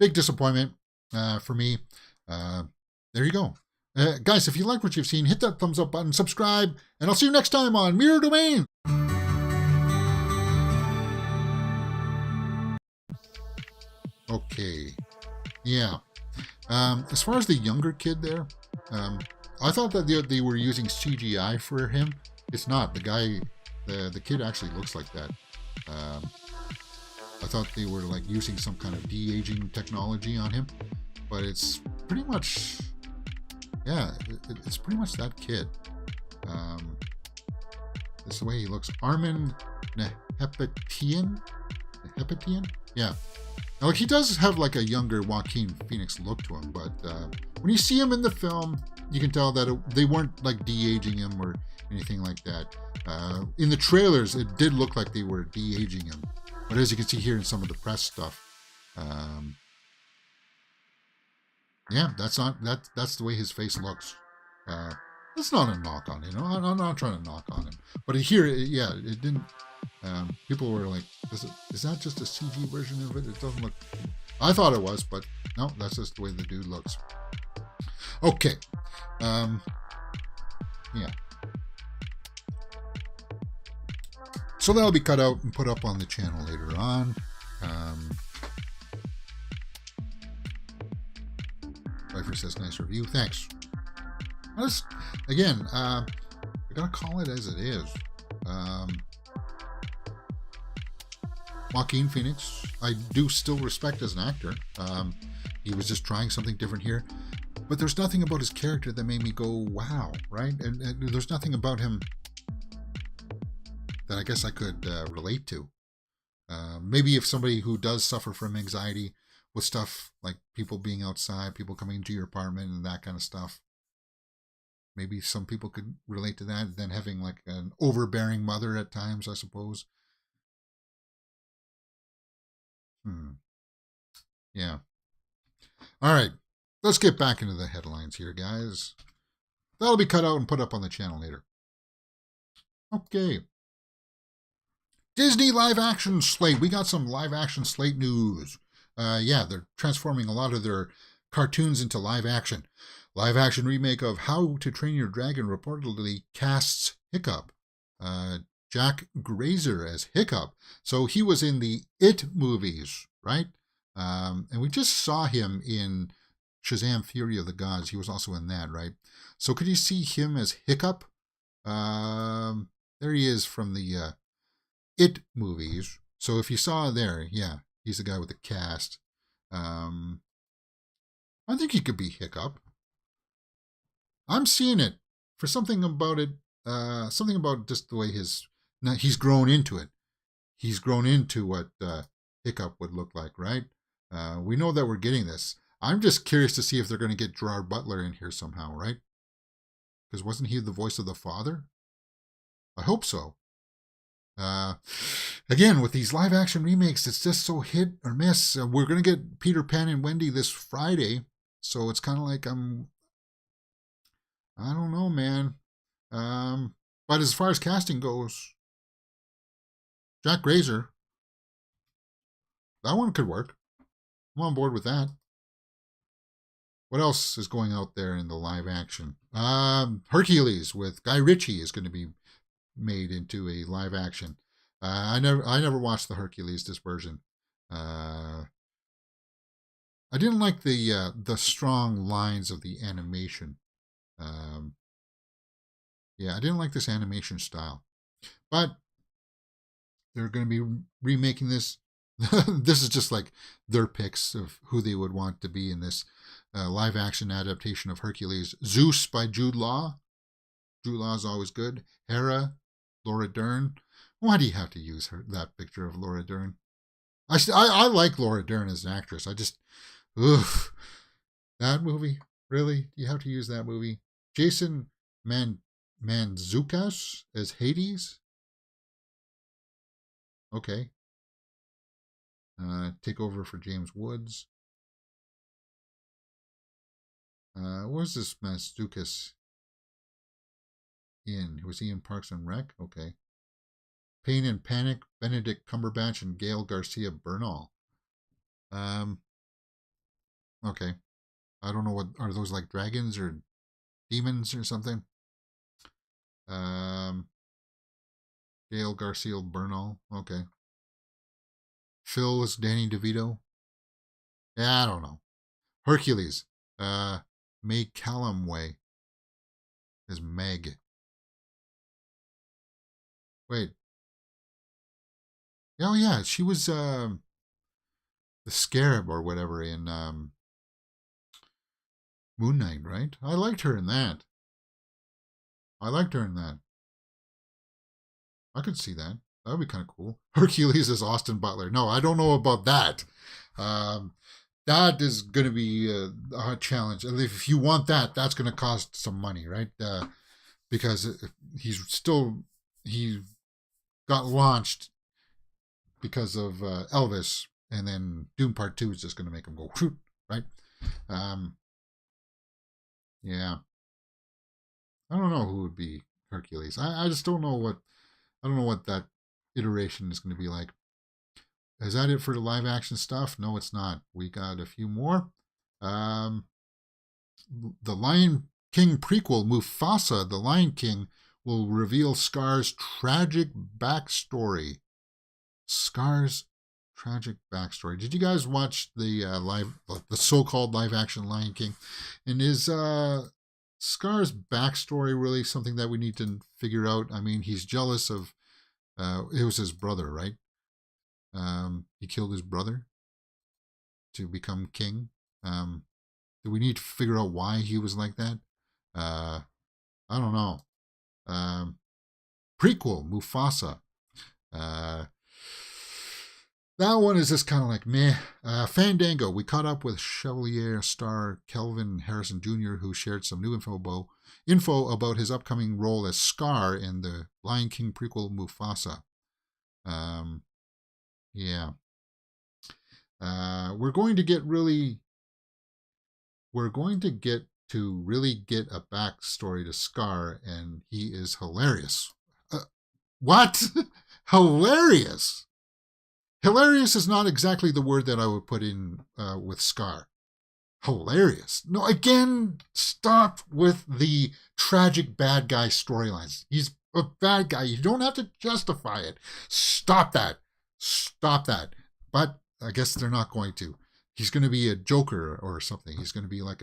Big disappointment for me. There you go. Guys, if you like what you've seen, hit that thumbs up button, subscribe, and I'll see you next time on Mirror Domain. Okay. Yeah. As far as the younger kid there, I thought that they were using CGI for him. It's not. The guy, the kid actually looks like that. I thought they were like using some kind of de-aging technology on him, but it's pretty much, yeah, it's pretty much that kid. It's the way he looks. Armin Nehepetian? Yeah. Now, like, he does have like a younger Joaquin Phoenix look to him, but when you see him in the film, you can tell that they weren't like de-aging him or anything like that. In the trailers, it did look like they were de-aging him. But as you can see here in some of the press stuff, yeah, that's the way his face looks. That's not a knock on him. I'm not trying to knock on him. But here, yeah, it didn't. People were like, is that just a CG version of it? It doesn't look. I thought it was, but no, that's just the way the dude looks. Okay. Yeah. So that'll be cut out and put up on the channel later on. Pfeiffer says, nice review. Thanks. Again, I gotta call it as it is. Joaquin Phoenix, I do still respect as an actor. He was just trying something different here. But there's nothing about his character that made me go, wow, right? And there's nothing about him that I guess I could relate to. Maybe if somebody who does suffer from anxiety with stuff like people being outside, people coming into your apartment and that kind of stuff, maybe some people could relate to that. Then having like an overbearing mother at times, I suppose. Yeah. All right. Let's get back into the headlines here, guys. That'll be cut out and put up on the channel later. Okay. Disney live action Slate. We got some live action Slate news. Yeah, they're transforming a lot of their cartoons into live action. Live action remake of How to Train Your Dragon reportedly casts Hiccup. Jack Grazer as Hiccup. So he was in the It movies, right? And we just saw him in Shazam! Fury of the Gods. He was also in that, right? So could you see him as Hiccup? There he is from the It movies. So if you saw there, yeah, he's the guy with the cast. I think he could be Hiccup. I'm seeing it for something about it. Something about just the way he's grown into it. He's grown into what Hiccup would look like, right? We know that we're getting this. I'm just curious to see if they're going to get Gerard Butler in here somehow, right? Because wasn't he the voice of the father? I hope so. Again, with these live action remakes, it's just so hit or miss. We're going to get Peter Pan and Wendy this Friday. So it's kind of like I don't know, man. But as far as casting goes, Jack Grazer, that one could work. I'm on board with that. What else is going out there in the live action? Hercules with Guy Ritchie is going to be made into a live action. I never watched the Hercules, this version. I didn't like the strong lines of the animation. Yeah, I didn't like this animation style. But they're going to be remaking this. This is just like their picks of who they would want to be in this live action adaptation of Hercules. Zeus by Jude Law. Jude Law is always good. Hera, Laura Dern. Why do you have to use that picture of Laura Dern? I like Laura Dern as an actress. That movie? Really? Do you have to use that movie? Jason Mantzoukas as Hades? Okay. Take over for James Woods. Where's this Mantzoukas in? Was he in Parks and Rec? Okay. Pain and Panic, Benedict Cumberbatch and Gail Garcia Bernal. Okay. I don't know what are those, like dragons or demons or something. Gail Garcia Bernal. Okay. Phil is Danny DeVito. Yeah, I don't know. Hercules. May Callumway is Meg. Wait. Oh yeah, she was the Scarab or whatever in Moon Knight, right? I liked her in that. I could see that. That would be kind of cool. Hercules is Austin Butler. No, I don't know about that. That is going to be a challenge. If you want that, that's going to cost some money, right? Because he got launched because of Elvis, and then Dune Part 2 is just going to make him go, right? Yeah. I don't know who would be Hercules. I just don't know what that iteration is going to be like. Is that it for the live action stuff? No, it's not. We got a few more. The Lion King prequel, Mufasa, the Lion King, will reveal Scar's tragic backstory. Scar's tragic backstory. Did you guys watch the so-called live action Lion King? And is Scar's backstory really something that we need to figure out? I mean, he's jealous of it was his brother, right? He killed his brother to become king. Do we need to figure out why he was like that? I don't know. Prequel, Mufasa. That one is just kind of like meh. Fandango. We caught up with Chevalier star Kelvin Harrison Jr., who shared some new info about his upcoming role as Scar in the Lion King prequel Mufasa. Yeah. We're going to get a backstory to Scar, and he is hilarious. What? Hilarious? Hilarious is not exactly the word that I would put in with Scar. Hilarious. No, again, stop with the tragic bad guy storylines. He's a bad guy. You don't have to justify it. Stop that. But I guess they're not going to. He's going to be a joker or something. He's going to be like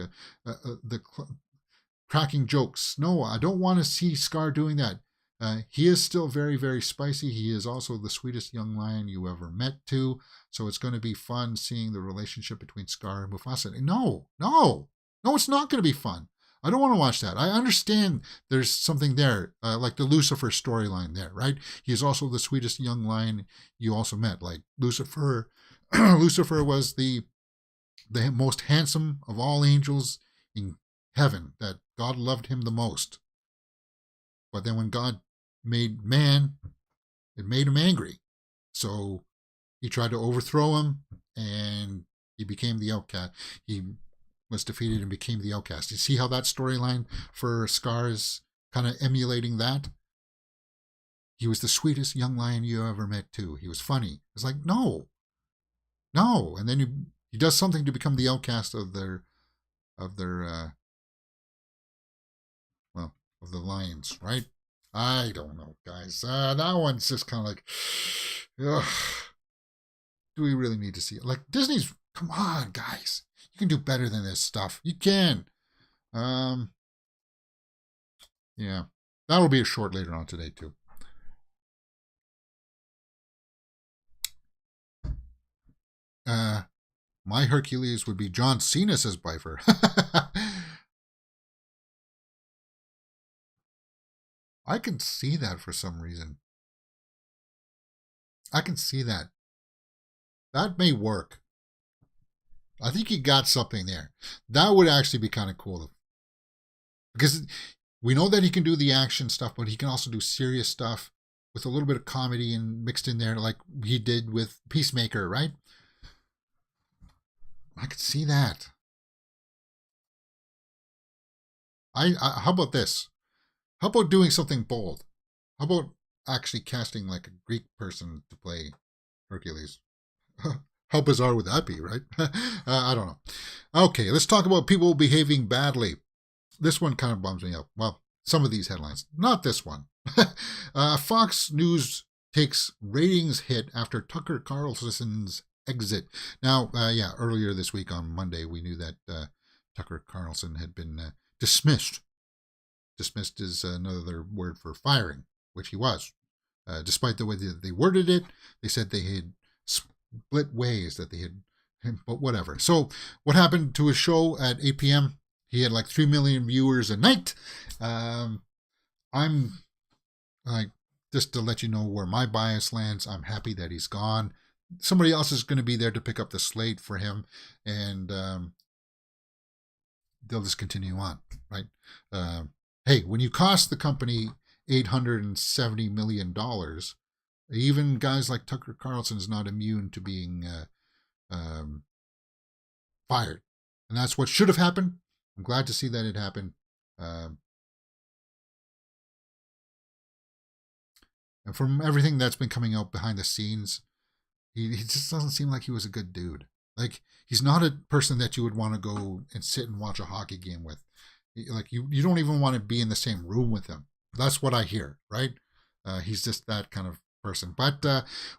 cracking jokes. No, I don't want to see Scar doing that. He is still very, very spicy. He is also the sweetest young lion you ever met too. So it's going to be fun seeing the relationship between Scar and Mufasa. No, it's not going to be fun. I don't want to watch that. I understand there's something there, like the Lucifer storyline there, right? He is also the sweetest young lion you also met. Like Lucifer, Lucifer was the most handsome of all angels in heaven, that God loved him the most. But then when God made man, it made him angry. So he tried to overthrow him, and he became the outcast. He was defeated and became the outcast. You see how that storyline for Scar is kind of emulating that? He was the sweetest young lion you ever met, too. He was funny. It's like, no. And then he does something to become the outcast of their of the lions, right? I don't know, guys. That one's just kind of like, ugh. Do we really need to see it? Like, Disney's, come on, guys. You can do better than this stuff. You can. Yeah. That'll be a short later on today, too. My Hercules would be John Cena, says Bifer. I can see that for some reason. I can see that. That may work. I think he got something there. That would actually be kind of cool. Because we know that he can do the action stuff, but he can also do serious stuff with a little bit of comedy and mixed in there, like he did with Peacemaker, right? I could see that. How about this? How about doing something bold? How about actually casting like a Greek person to play Hercules? How bizarre would that be, right? I don't know. Okay, let's talk about people behaving badly. This one kind of bums me out. Well, some of these headlines. Not this one. Fox News takes ratings hit after Tucker Carlson's exit. Now, earlier this week on Monday, we knew that Tucker Carlson had been dismissed. Dismissed is another word for firing, which he was. Despite the way that they worded it, they said they had split ways, that they had, but whatever. So what happened to his show at 8 p.m.? He had like 3 million viewers a night. I'm like, just to let you know where my bias lands, I'm happy that he's gone. Somebody else is going to be there to pick up the slate for him, and they'll just continue on, right? Hey, when you cost the company $870 million, even guys like Tucker Carlson is not immune to being fired. And that's what should have happened. I'm glad to see that it happened. And from everything that's been coming out behind the scenes, he just doesn't seem like he was a good dude. Like, he's not a person that you would want to go and sit and watch a hockey game with. Like, you don't even want to be in the same room with him. That's what I hear, right? He's just that kind of person. But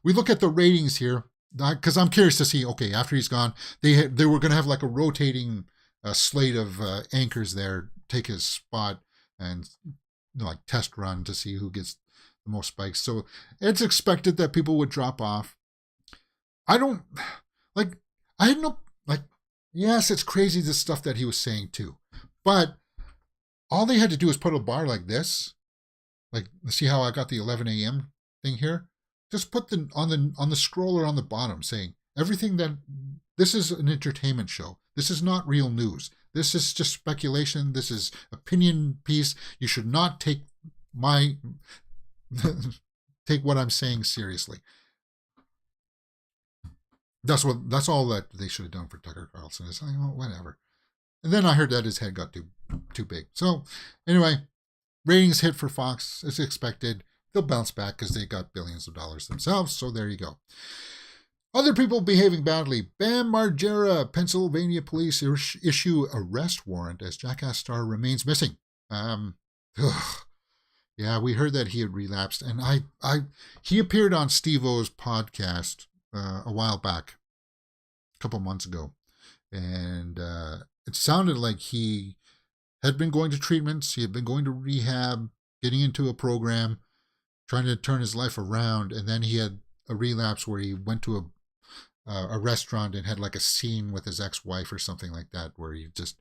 we look at the ratings here, because I'm curious to see, okay, after he's gone, they were going to have like a rotating slate of anchors there, take his spot and like test run to see who gets the most spikes. So it's expected that people would drop off. I had no, yes, it's crazy, the stuff that he was saying too. But all they had to do is put a bar like this. Like, see how I got the 11 a.m. thing here? Just put on the scroller on the bottom saying everything that this is an entertainment show. This is not real news. This is just speculation. This is opinion piece. You should not take take what I'm saying seriously. That's all that they should have done for Tucker Carlson. It's like, oh, whatever. And then I heard that his head got too big. So anyway, ratings hit for Fox as expected. They'll bounce back because they got billions of dollars themselves. So there you go. Other people behaving badly. Bam Margera, Pennsylvania police issue arrest warrant as Jackass star remains missing. Yeah, we heard that he had relapsed, and he appeared on Steve-O's podcast a while back, a couple months ago, and it sounded like he had been going to treatments, he had been going to rehab, getting into a program, trying to turn his life around, and then he had a relapse where he went to a restaurant and had like a scene with his ex-wife or something like that, where he just,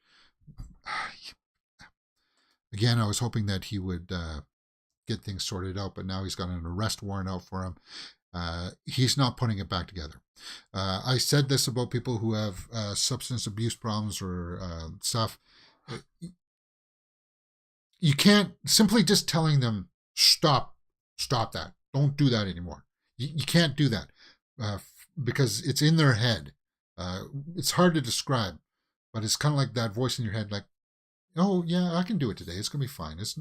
again, I was hoping that he would get things sorted out, but now he's got an arrest warrant out for him. He's not putting it back together. I said this about people who have substance abuse problems or stuff. you can't simply just telling them, stop that. Don't do that anymore. You can't do that because it's in their head. It's hard to describe, but it's kind of like that voice in your head, like, oh yeah, I can do it today. It's gonna be fine. It's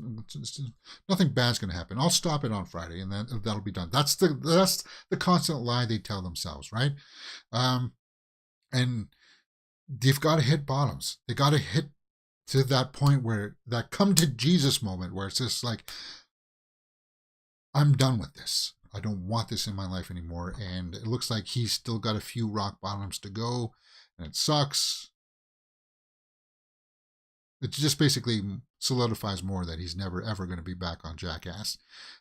nothing bad's gonna happen. I'll stop it on Friday, and that'll be done. That's the constant lie they tell themselves, right? And they've got to hit bottoms. They got to hit to that point where that come to Jesus moment where it's just like, I'm done with this. I don't want this in my life anymore. And it looks like he's still got a few rock bottoms to go, and it sucks. It just basically solidifies more that he's never ever going to be back on Jackass.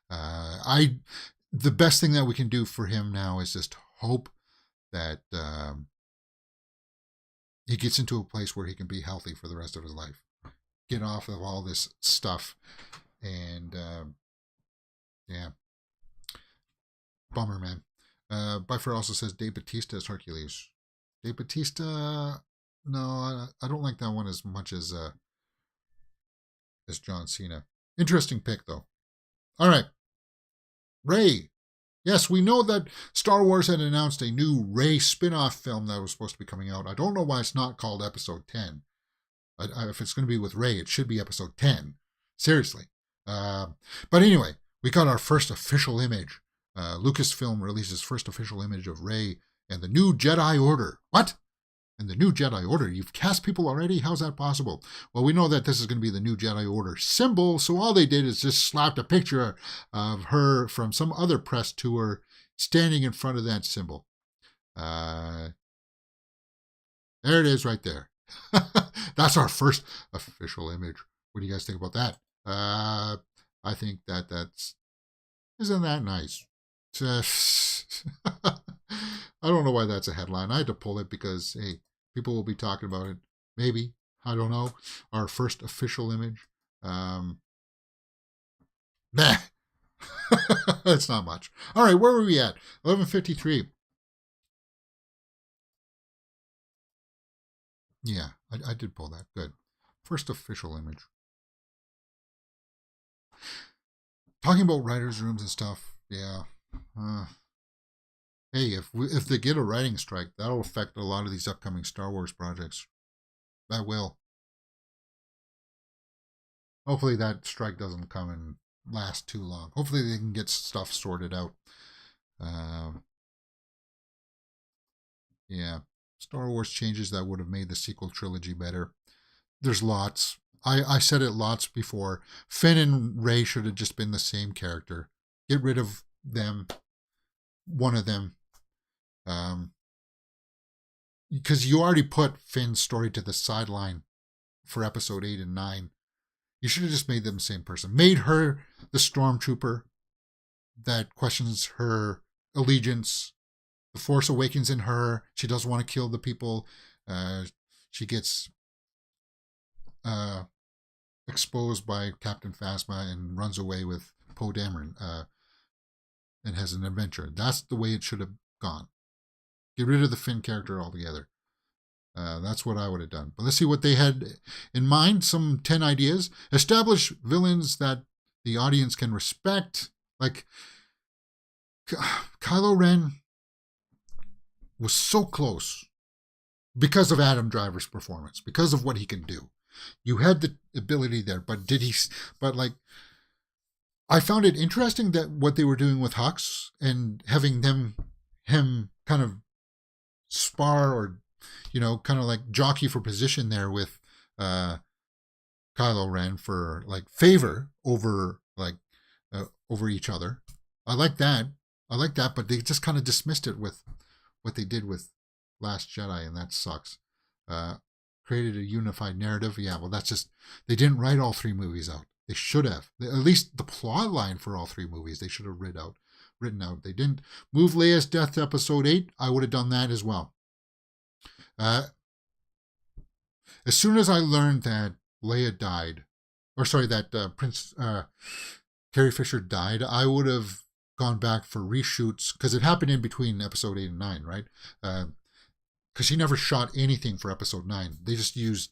The best thing that we can do for him now is just hope that he gets into a place where he can be healthy for the rest of his life, get off of all this stuff, and yeah, bummer, man. Buffer also says Dave Bautista as Hercules. Dave Bautista, no, I don't like that one as much as John Cena. Interesting pick though. All right, Rey. Yes, we know that Star Wars had announced a new Rey spin-off film that was supposed to be coming out. I don't know why it's not called Episode 10. If it's going to be with Rey, it should be Episode 10. Seriously. But anyway, we got our first official image. Lucasfilm releases first official image of Rey and the new Jedi Order. What? And the new Jedi Order? You've cast people already? How's that possible? Well, we know that this is going to be the new Jedi Order symbol, so all they did is just slapped a picture of her from some other press tour standing in front of that symbol. There it is right there. That's our first official image. What do you guys think about that? I think isn't that nice? I don't know why that's a headline. I had to pull it because, hey, people will be talking about it. Maybe. I don't know. Our first official image. Nah. That's not much. All right, where were we at? 11:53. Yeah, I did pull that. Good. First official image. Talking about writers' rooms and stuff. Yeah. Hey, if they get a writing strike, that'll affect a lot of these upcoming Star Wars projects. That will. Hopefully that strike doesn't come and last too long. Hopefully they can get stuff sorted out. Yeah. Star Wars changes that would have made the sequel trilogy better. There's lots. I said it lots before. Finn and Rey should have just been the same character. Get rid of them. One of them. Because you already put Finn's story to the sideline for episode 8 and 9. You should have just made them the same person. Made her the stormtrooper that questions her allegiance. The Force awakens in her. She doesn't want to kill the people. She gets exposed by Captain Phasma and runs away with Poe Dameron and has an adventure. That's the way it should have gone. Get rid of the Finn character altogether. That's what I would have done. But let's see what they had in mind. Some 10 ideas. Establish villains that the audience can respect. Like, Kylo Ren was so close because of Adam Driver's performance, because of what he can do. You had the ability there, but I found it interesting that what they were doing with Hux and having him kind of spar or, kind of like jockey for position there with Kylo Ren for like favor over over each other. I like that, but they just kind of dismissed it with what they did with Last Jedi, and that sucks. Created a unified narrative. Yeah, well, that's just, they didn't write all 3 movies out. They should have. At least the plot line for all 3 movies, they should have written out. They didn't move Leia's death to episode 8. I would have done that as well. As soon as I learned that Leia died, that Prince Carrie Fisher died, I would have gone back for reshoots, because it happened in between episode 8 and 9, right? Because she never shot anything for episode 9. They just used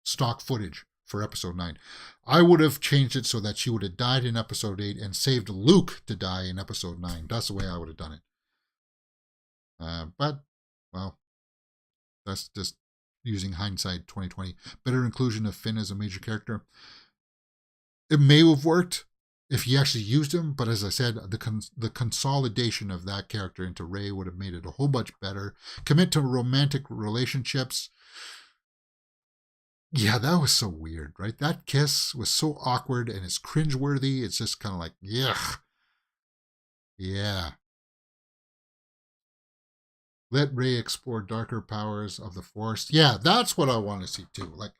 stock footage for episode 9. I would have changed it so that she would have died in episode 8 and saved Luke to die in episode 9. That's the way I would have done it. But, well, that's just using hindsight 2020. Better inclusion of Finn as a major character. It may have worked if he actually used him, but as I said, the consolidation of that character into Rey would have made it a whole bunch better. Commit to romantic relationships. Yeah, that was so weird, right? That kiss was so awkward and it's cringeworthy. It's just kind of like, yuck. Yeah. Let Rey explore darker powers of the Force. Yeah, that's what I want to see too. Like,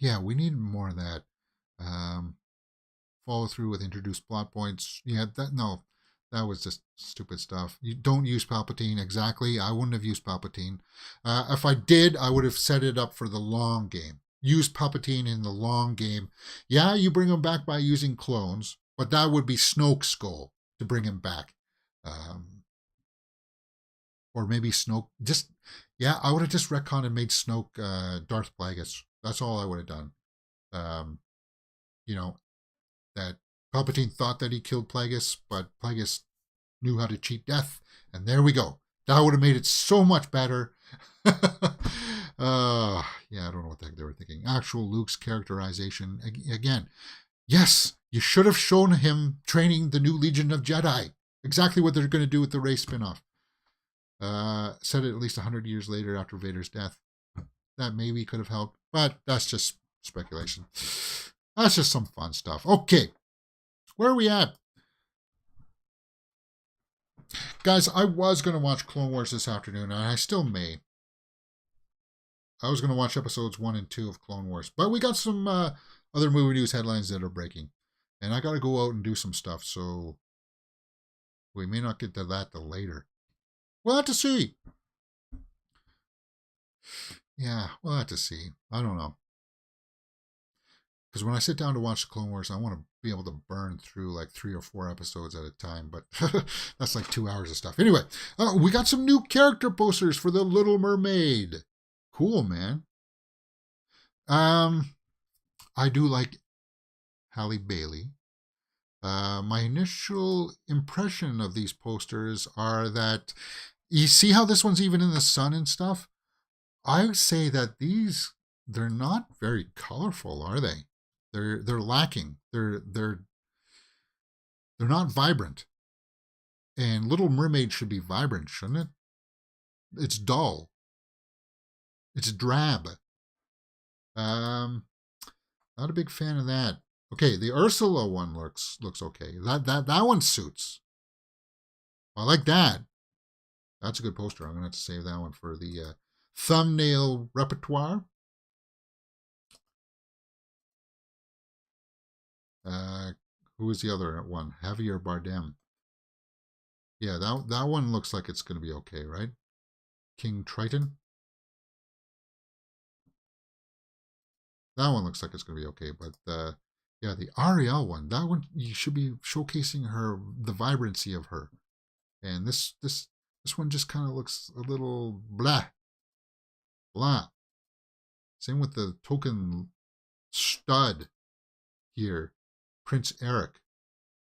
yeah, we need more of that. Follow through with introduced plot points. Yeah, that was just stupid stuff. You don't use Palpatine. Exactly. I wouldn't have used Palpatine. If I did, I would have set it up for the long game. Use Palpatine in the long game. Yeah, you bring him back by using clones, but that would be Snoke's goal to bring him back. Or maybe Snoke just, yeah, I would have just retconned and made Snoke Darth Plagueis. That's all I would have done. You know, that Palpatine thought that he killed Plagueis, but Plagueis knew how to cheat death, and there we go. That would have made it so much better. Yeah, I don't know what the heck they were thinking. Actual Luke's characterization, again, yes, you should have shown him training the new Legion of Jedi. Exactly what they're going to do with the Rey spinoff. Said it at least 100 years later after Vader's death. That maybe could have helped, but that's just speculation. That's just some fun stuff. Okay, where are we at? Guys, I was going to watch Clone Wars this afternoon, and I still may. I was going to watch episodes 1 and 2 of Clone Wars, but we got some other movie news headlines that are breaking, and I got to go out and do some stuff, so we may not get to that till later. We'll have to see. Yeah, we'll have to see. I don't know. Because when I sit down to watch the Clone Wars, I want to be able to burn through like 3 or 4 episodes at a time, but that's like 2 hours of stuff. Anyway, we got some new character posters for The Little Mermaid. Cool, man. I do like Halle Bailey. My initial impression of these posters are that you see how this one's even in the sun and stuff? I would say that they're not very colorful, are they? They're lacking. They're not vibrant. And Little Mermaid should be vibrant, shouldn't it? It's dull. It's drab. Not a big fan of that. Okay, the Ursula one looks okay. That one suits. I like that. That's a good poster. I'm gonna have to save that one for the thumbnail repertoire. Who is the other one? Javier Bardem. Yeah, that one looks like it's going to be okay, right? King Triton. That one looks like it's going to be okay, but yeah, the Ariel one, that one you should be showcasing her, the vibrancy of her, and this one just kind of looks a little blah. Same with the token stud here, Prince Eric,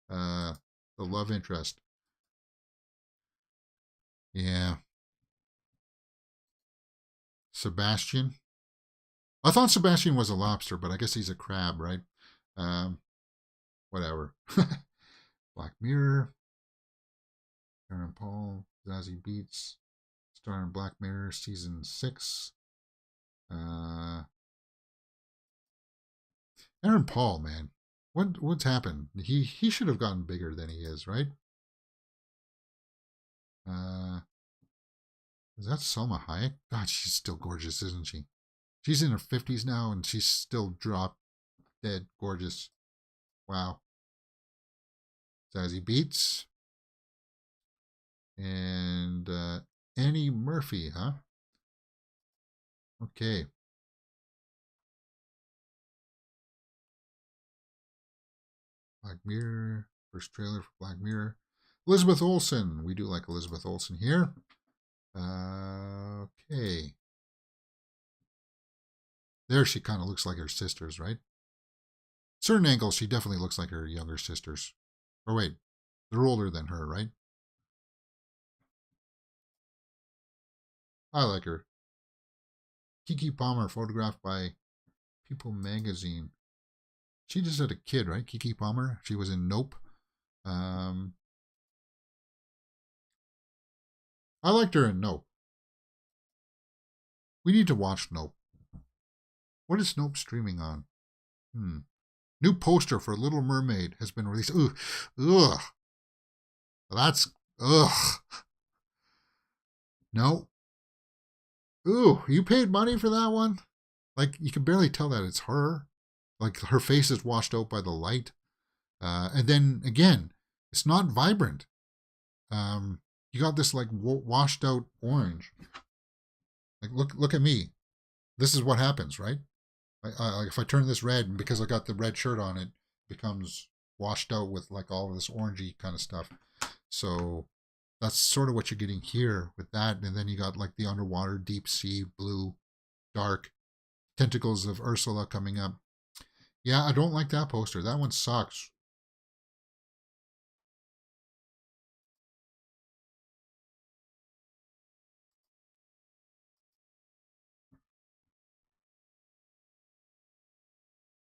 the love interest. Yeah. Sebastian. I thought Sebastian was a lobster, but I guess he's a crab, right? Whatever. Black Mirror. Aaron Paul, Zazie Beetz, star in Black Mirror season 6. Aaron Paul, man, what's happened? He should have gotten bigger than he is, right? Is that Selma Hayek? God, she's still gorgeous, isn't she? She's in her 50s now, and she's still drop dead gorgeous. Wow. Zazie Beetz. And Annie Murphy, huh? Okay. Black Mirror. First trailer for Black Mirror. Elizabeth Olsen. We do like Elizabeth Olsen here. Okay. There she kind of looks like her sisters, right? Certain angles, she definitely looks like her younger sisters. Or wait, they're older than her, right? I like her. Kiki Palmer, photographed by People Magazine. She just had a kid, right? Kiki Palmer. She was in Nope. Um, I liked her in Nope. We need to watch Nope. What is Nope streaming on? New poster for Little Mermaid has been released. Ugh. Ugh. That's. Ugh. No. Ooh, you paid money for that one? Like, you can barely tell that it's her. Like, her face is washed out by the light. And then, again, it's not vibrant. You got this, like, washed out orange. Like, look at me. This is what happens, right? If I turn this red, and because I got the red shirt on, it becomes washed out with, like, all of this orangey kind of stuff. So that's sort of what you're getting here with that. And then you got, like, the underwater, deep sea, blue, dark tentacles of Ursula coming up. Yeah, I don't like that poster. That one sucks.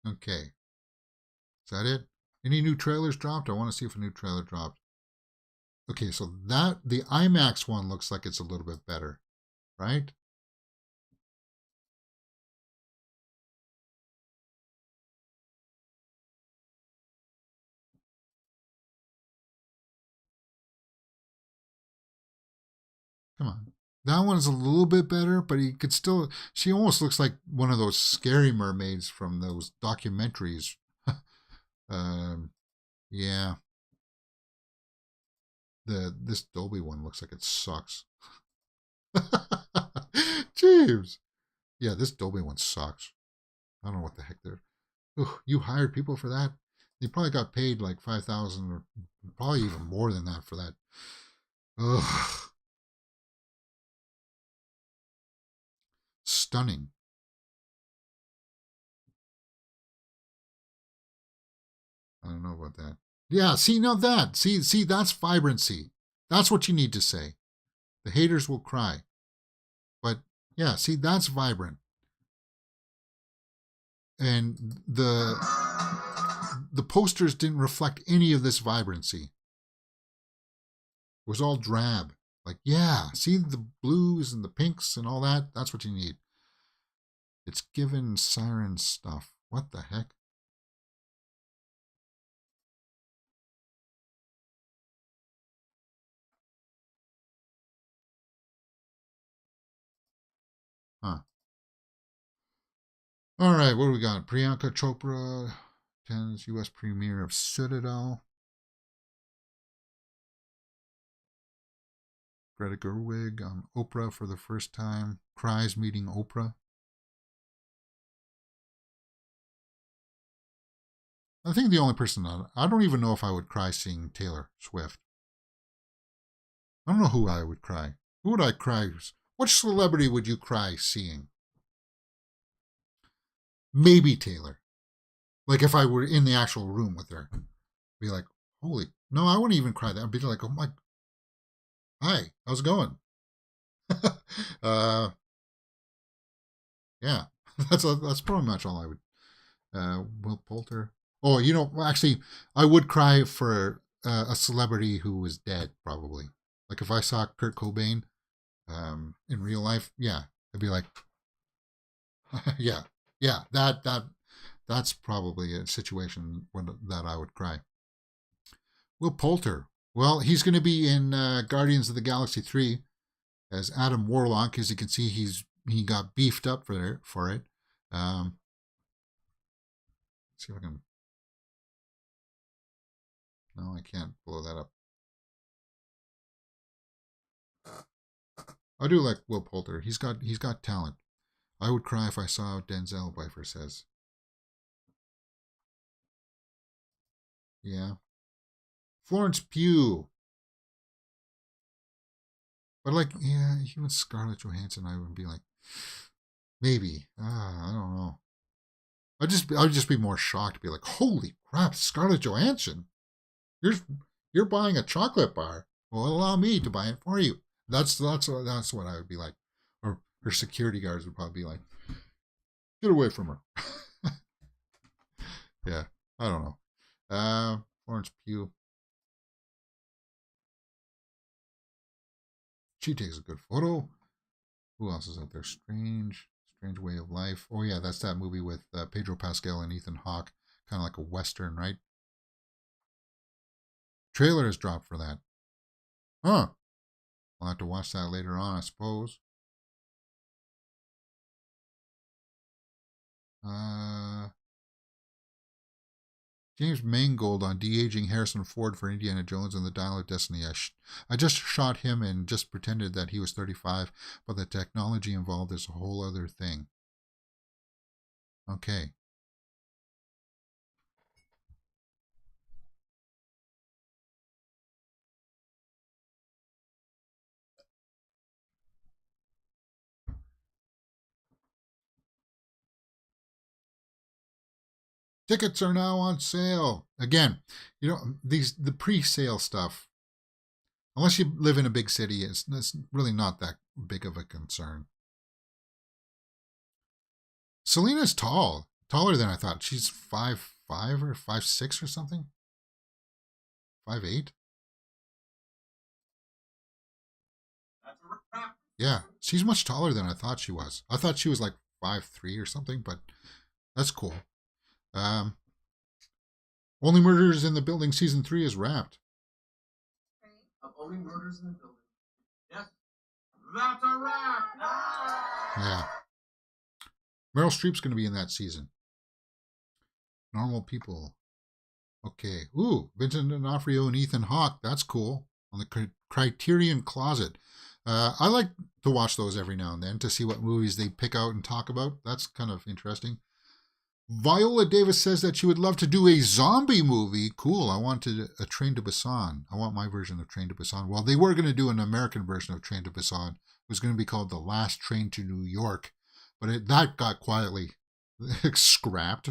Okay. Is that it? Any new trailers dropped? I want to see if a new trailer dropped. Okay, so that the IMAX one looks like it's a little bit better, right? Come on. That one is a little bit better, but he could still. She almost looks like one of those scary mermaids from those documentaries. Yeah. This Dolby one looks like it sucks. Jeeves. Yeah, this Dolby one sucks. I don't know what the heck they're. Ugh, you hired people for that? They probably got paid like 5,000 or probably even more than that for that. Ugh. Stunning. I don't know about that. Yeah, see, now that. See, that's vibrancy. That's what you need to say. The haters will cry. But yeah, see, that's vibrant. And the posters didn't reflect any of this vibrancy. It was all drab. Like, yeah, see the blues and the pinks and all that? That's what you need. It's given siren stuff. What the heck? Huh. All right, what do we got? Priyanka Chopra attends U.S. premiere of Citadel. Greta Gerwig on Oprah for the first time. Cries meeting Oprah. I think the only person I don't even know if I would cry seeing Taylor Swift. I don't know who I would cry. Who would I cry? Which celebrity would you cry seeing? Maybe Taylor. Like if I were in the actual room with her, be like, holy, no, I wouldn't even cry that. I'd be like, oh my, hi, how's it going? uh, yeah, that's pretty much all I would. Will Poulter. Oh, actually, I would cry for a celebrity who was dead, probably. Like if I saw Kurt Cobain in real life, yeah, I'd be like, yeah, yeah, that's probably a situation that I would cry. Will Poulter. Well, he's going to be in Guardians of the Galaxy 3 as Adam Warlock. As you can see, he got beefed up for it. See if I can. No, I can't blow that up. I do like Will Poulter. He's got talent. I would cry if I saw Denzel, Bifer says. Yeah. Florence Pugh. But like, yeah, even Scarlett Johansson, I would be like, Maybe. I don't know. I'd just be more shocked to be like, holy crap, Scarlett Johansson. You're you're buying a chocolate bar. Well, allow me to buy it for you. That's what I would be like. Or her security guards would probably be like, get away from her. Yeah, I don't know. Florence Pugh. She takes a good photo. Who else is out there? Strange Way of Life. Oh yeah, that's that movie with Pedro Pascal and Ethan Hawke. Kind of like a western, right? Trailer is dropped for that. Huh. I'll have to watch that later on, I suppose. Uh, James Mangold on de-aging Harrison Ford for Indiana Jones and the Dial of Destiny. I just shot him and just pretended that he was 35, but the technology involved is a whole other thing. Okay. Tickets are now on sale. Again, the pre-sale stuff, unless you live in a big city, it's really not that big of a concern. Selena's tall, taller than I thought. She's 5'5" or 5'6" or something. 5'8". Yeah, she's much taller than I thought she was. I thought she was like 5'3" or something, but that's cool. Um, Only Murders in the Building season 3 is wrapped. Of Only Murders in the Building. Yes, that's a wrap. Yeah. Meryl Streep's going to be in that season. Normal People. Okay. Ooh, Vincent D'Onofrio and Ethan Hawke. That's cool. On the Criterion Closet. I like to watch those every now and then to see what movies they pick out and talk about. That's kind of interesting. Viola Davis says that she would love to do a zombie movie. Cool. I wanted a Train to Busan. I want my version of Train to Busan. Well, they were going to do an American version of Train to Busan. It was going to be called The Last Train to New York, but that got quietly scrapped.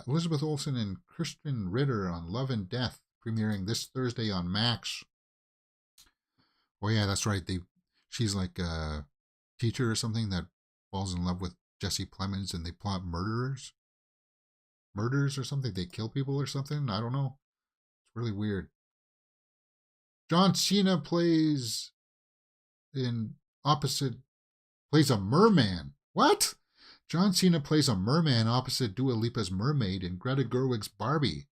Elizabeth Olsen and Kristen Ritter on Love and Death, premiering this Thursday on Max. Oh yeah, that's right. She's like a teacher or something that falls in love with Jesse Plemons, and they plot murders or something. They kill people or something. I don't know. It's really weird. John Cena in opposite plays a merman. What? John Cena plays a merman opposite Dua Lipa's Mermaid in Greta Gerwig's Barbie.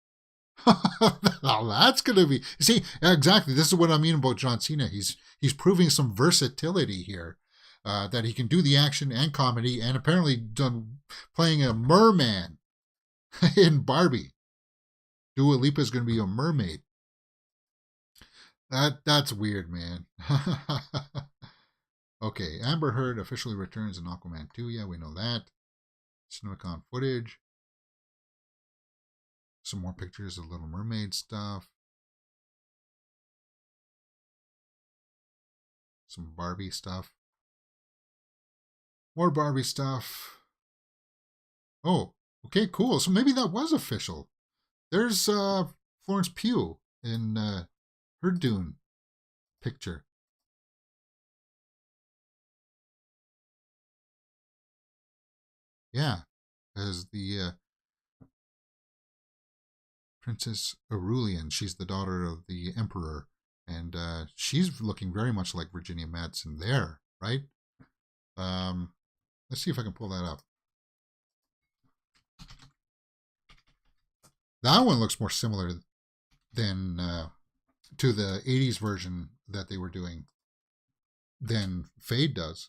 That's gonna be, see, exactly. This is what I mean about John Cena. He's proving some versatility here. That he can do the action and comedy, and apparently done playing a merman in Barbie. Dua Lipa is going to be a mermaid. That's weird, man. Okay, Amber Heard officially returns in Aquaman 2. Yeah, we know that. CinemaCon footage. Some more pictures of Little Mermaid stuff. Some Barbie stuff. More Barbie stuff. Oh, okay, cool. So maybe that was official. There's Florence Pugh in her Dune picture. Yeah, as the Princess Aurelian. She's the daughter of the Emperor, and she's looking very much like Virginia Madsen there, right? Um, let's see if I can pull that up. That one looks more similar than to the 80s version that they were doing than Fade does.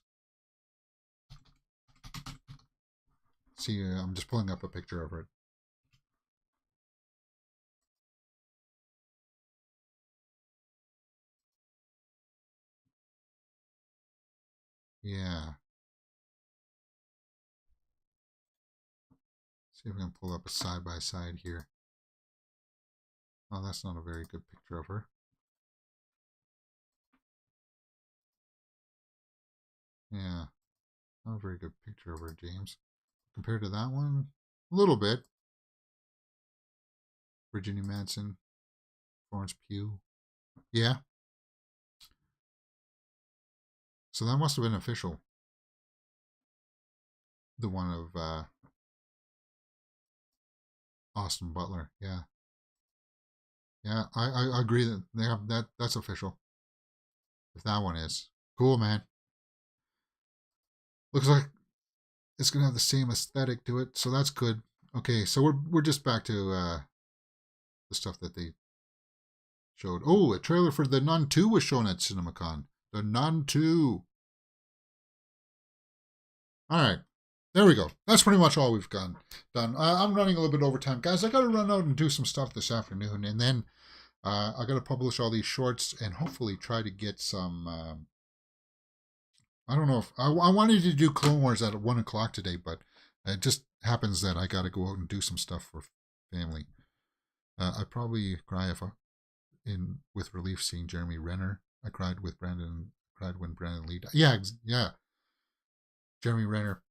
See, I'm just pulling up a picture of it. Yeah. See if we can pull up a side by side here. Oh, that's not a very good picture of her. Yeah, not a very good picture of her, James. Compared to that one, a little bit. Virginia Madsen, Florence Pugh. Yeah. So that must have been official. The one of Austin Butler. Yeah. Yeah, I agree that they have that's official. If that one is. Cool, man. Looks like it's gonna have the same aesthetic to it, so that's good. Okay, so we're just back to the stuff that they showed. Oh, a trailer for The Nun 2 was shown at CinemaCon. The Nun 2. All right. There we go. That's pretty much all we've done. I'm running a little bit over time. Guys, I got to run out and do some stuff this afternoon. And then I got to publish all these shorts and hopefully try to get some... I don't know if... I wanted to do Clone Wars at 1 o'clock today, but it just happens that I got to go out and do some stuff for family. I'd probably cry with relief seeing Jeremy Renner. I cried when Brandon Lee died. Yeah. Jeremy Renner.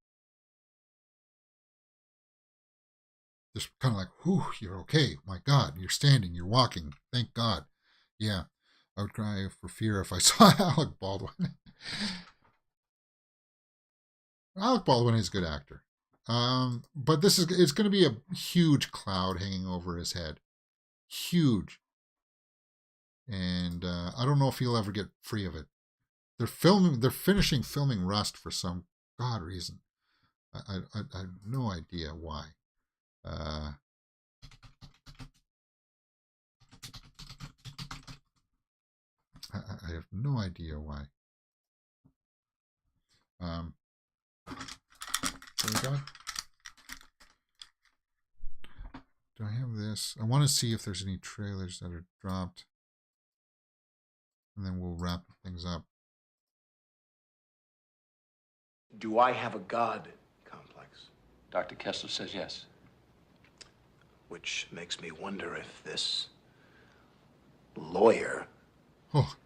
Just kind of like, whew, you're okay. My God, you're standing, you're walking. Thank God. Yeah, I would cry for fear if I saw Alec Baldwin. Alec Baldwin is a good actor. But it's going to be a huge cloud hanging over his head. Huge. And I don't know if he'll ever get free of it. They're finishing filming Rust for some God reason. I have no idea why. I have no idea why. There we go. Do I have this? I want to see if there's any trailers that are dropped. And then we'll wrap things up. Do I have a God complex? Dr. Kessler says yes. Which makes me wonder if this lawyer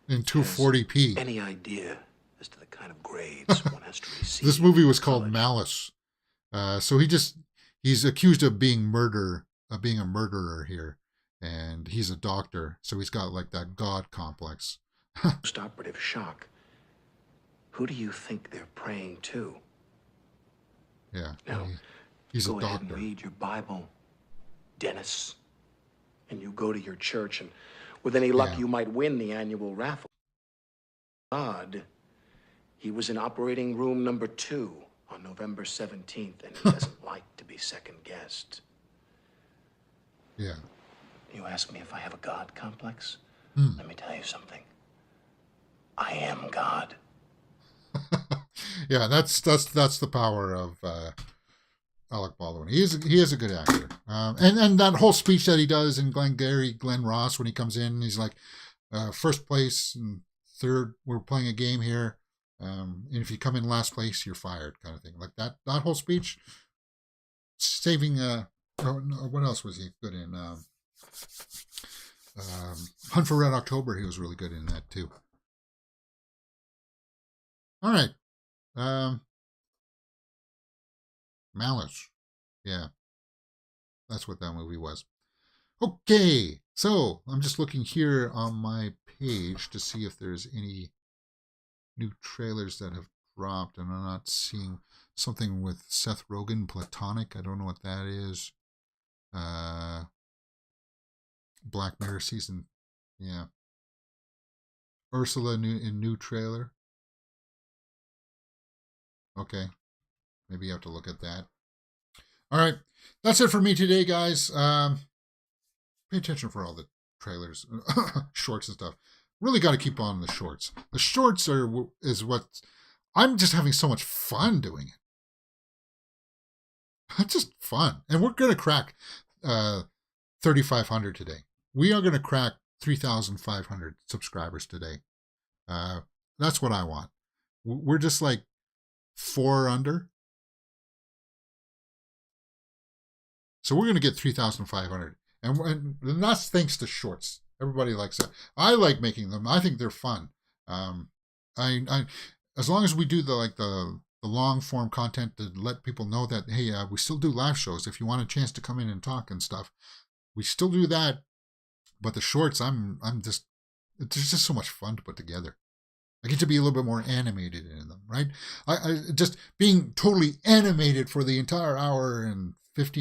in 240p. Any idea as to the kind of grades one has to receive? This movie was called Malice. So he's accused of being a murderer here, and he's a doctor, so he's got like that God complex. Post-operative shock. Who do you think they're praying to? Yeah. Now, he's a doctor. Go ahead and read your Bible, Dennis, and you go to your church, and with any luck, you might win the annual raffle. God, he was in operating room number 2 on November 17th, and he doesn't like to be second-guessed. Yeah. You ask me if I have a God complex? Hmm. Let me tell you something. I am God. Yeah, that's the power of Alec Baldwin. He is a good actor. And that whole speech that he does in Glenn Ross when he comes in, he's like, first place and third, we're playing a game here. And if you come in last place, you're fired, kind of thing. Like that whole speech. Saving what else was he good in? Hunt for Red October, he was really good in that too. All right. Malice. Yeah. That's what that movie was. Okay. So I'm just looking here on my page to see if there's any new trailers that have dropped, and I'm not seeing something with Seth Rogen, Platonic. I don't know what that is. Black Mirror season. Yeah. Ursula new trailer. Okay. Maybe you have to look at that. All right. That's it for me today, guys. Pay attention for all the trailers, shorts and stuff. Really got to keep on the shorts. The shorts is what I'm just having so much fun doing it. It's just fun. And we're going to crack 3,500 today. We are going to crack 3,500 subscribers today. That's what I want. We're just like 4 under. So we're going to get 3,500. And that's thanks to shorts. Everybody likes that. I like making them. I think they're fun. as long as we do the long form content to let people know that, hey, we still do live shows. If you want a chance to come in and talk and stuff, we still do that. But the shorts, it's just so much fun to put together. I get to be a little bit more animated in them, right? I just being totally animated for the entire hour and 15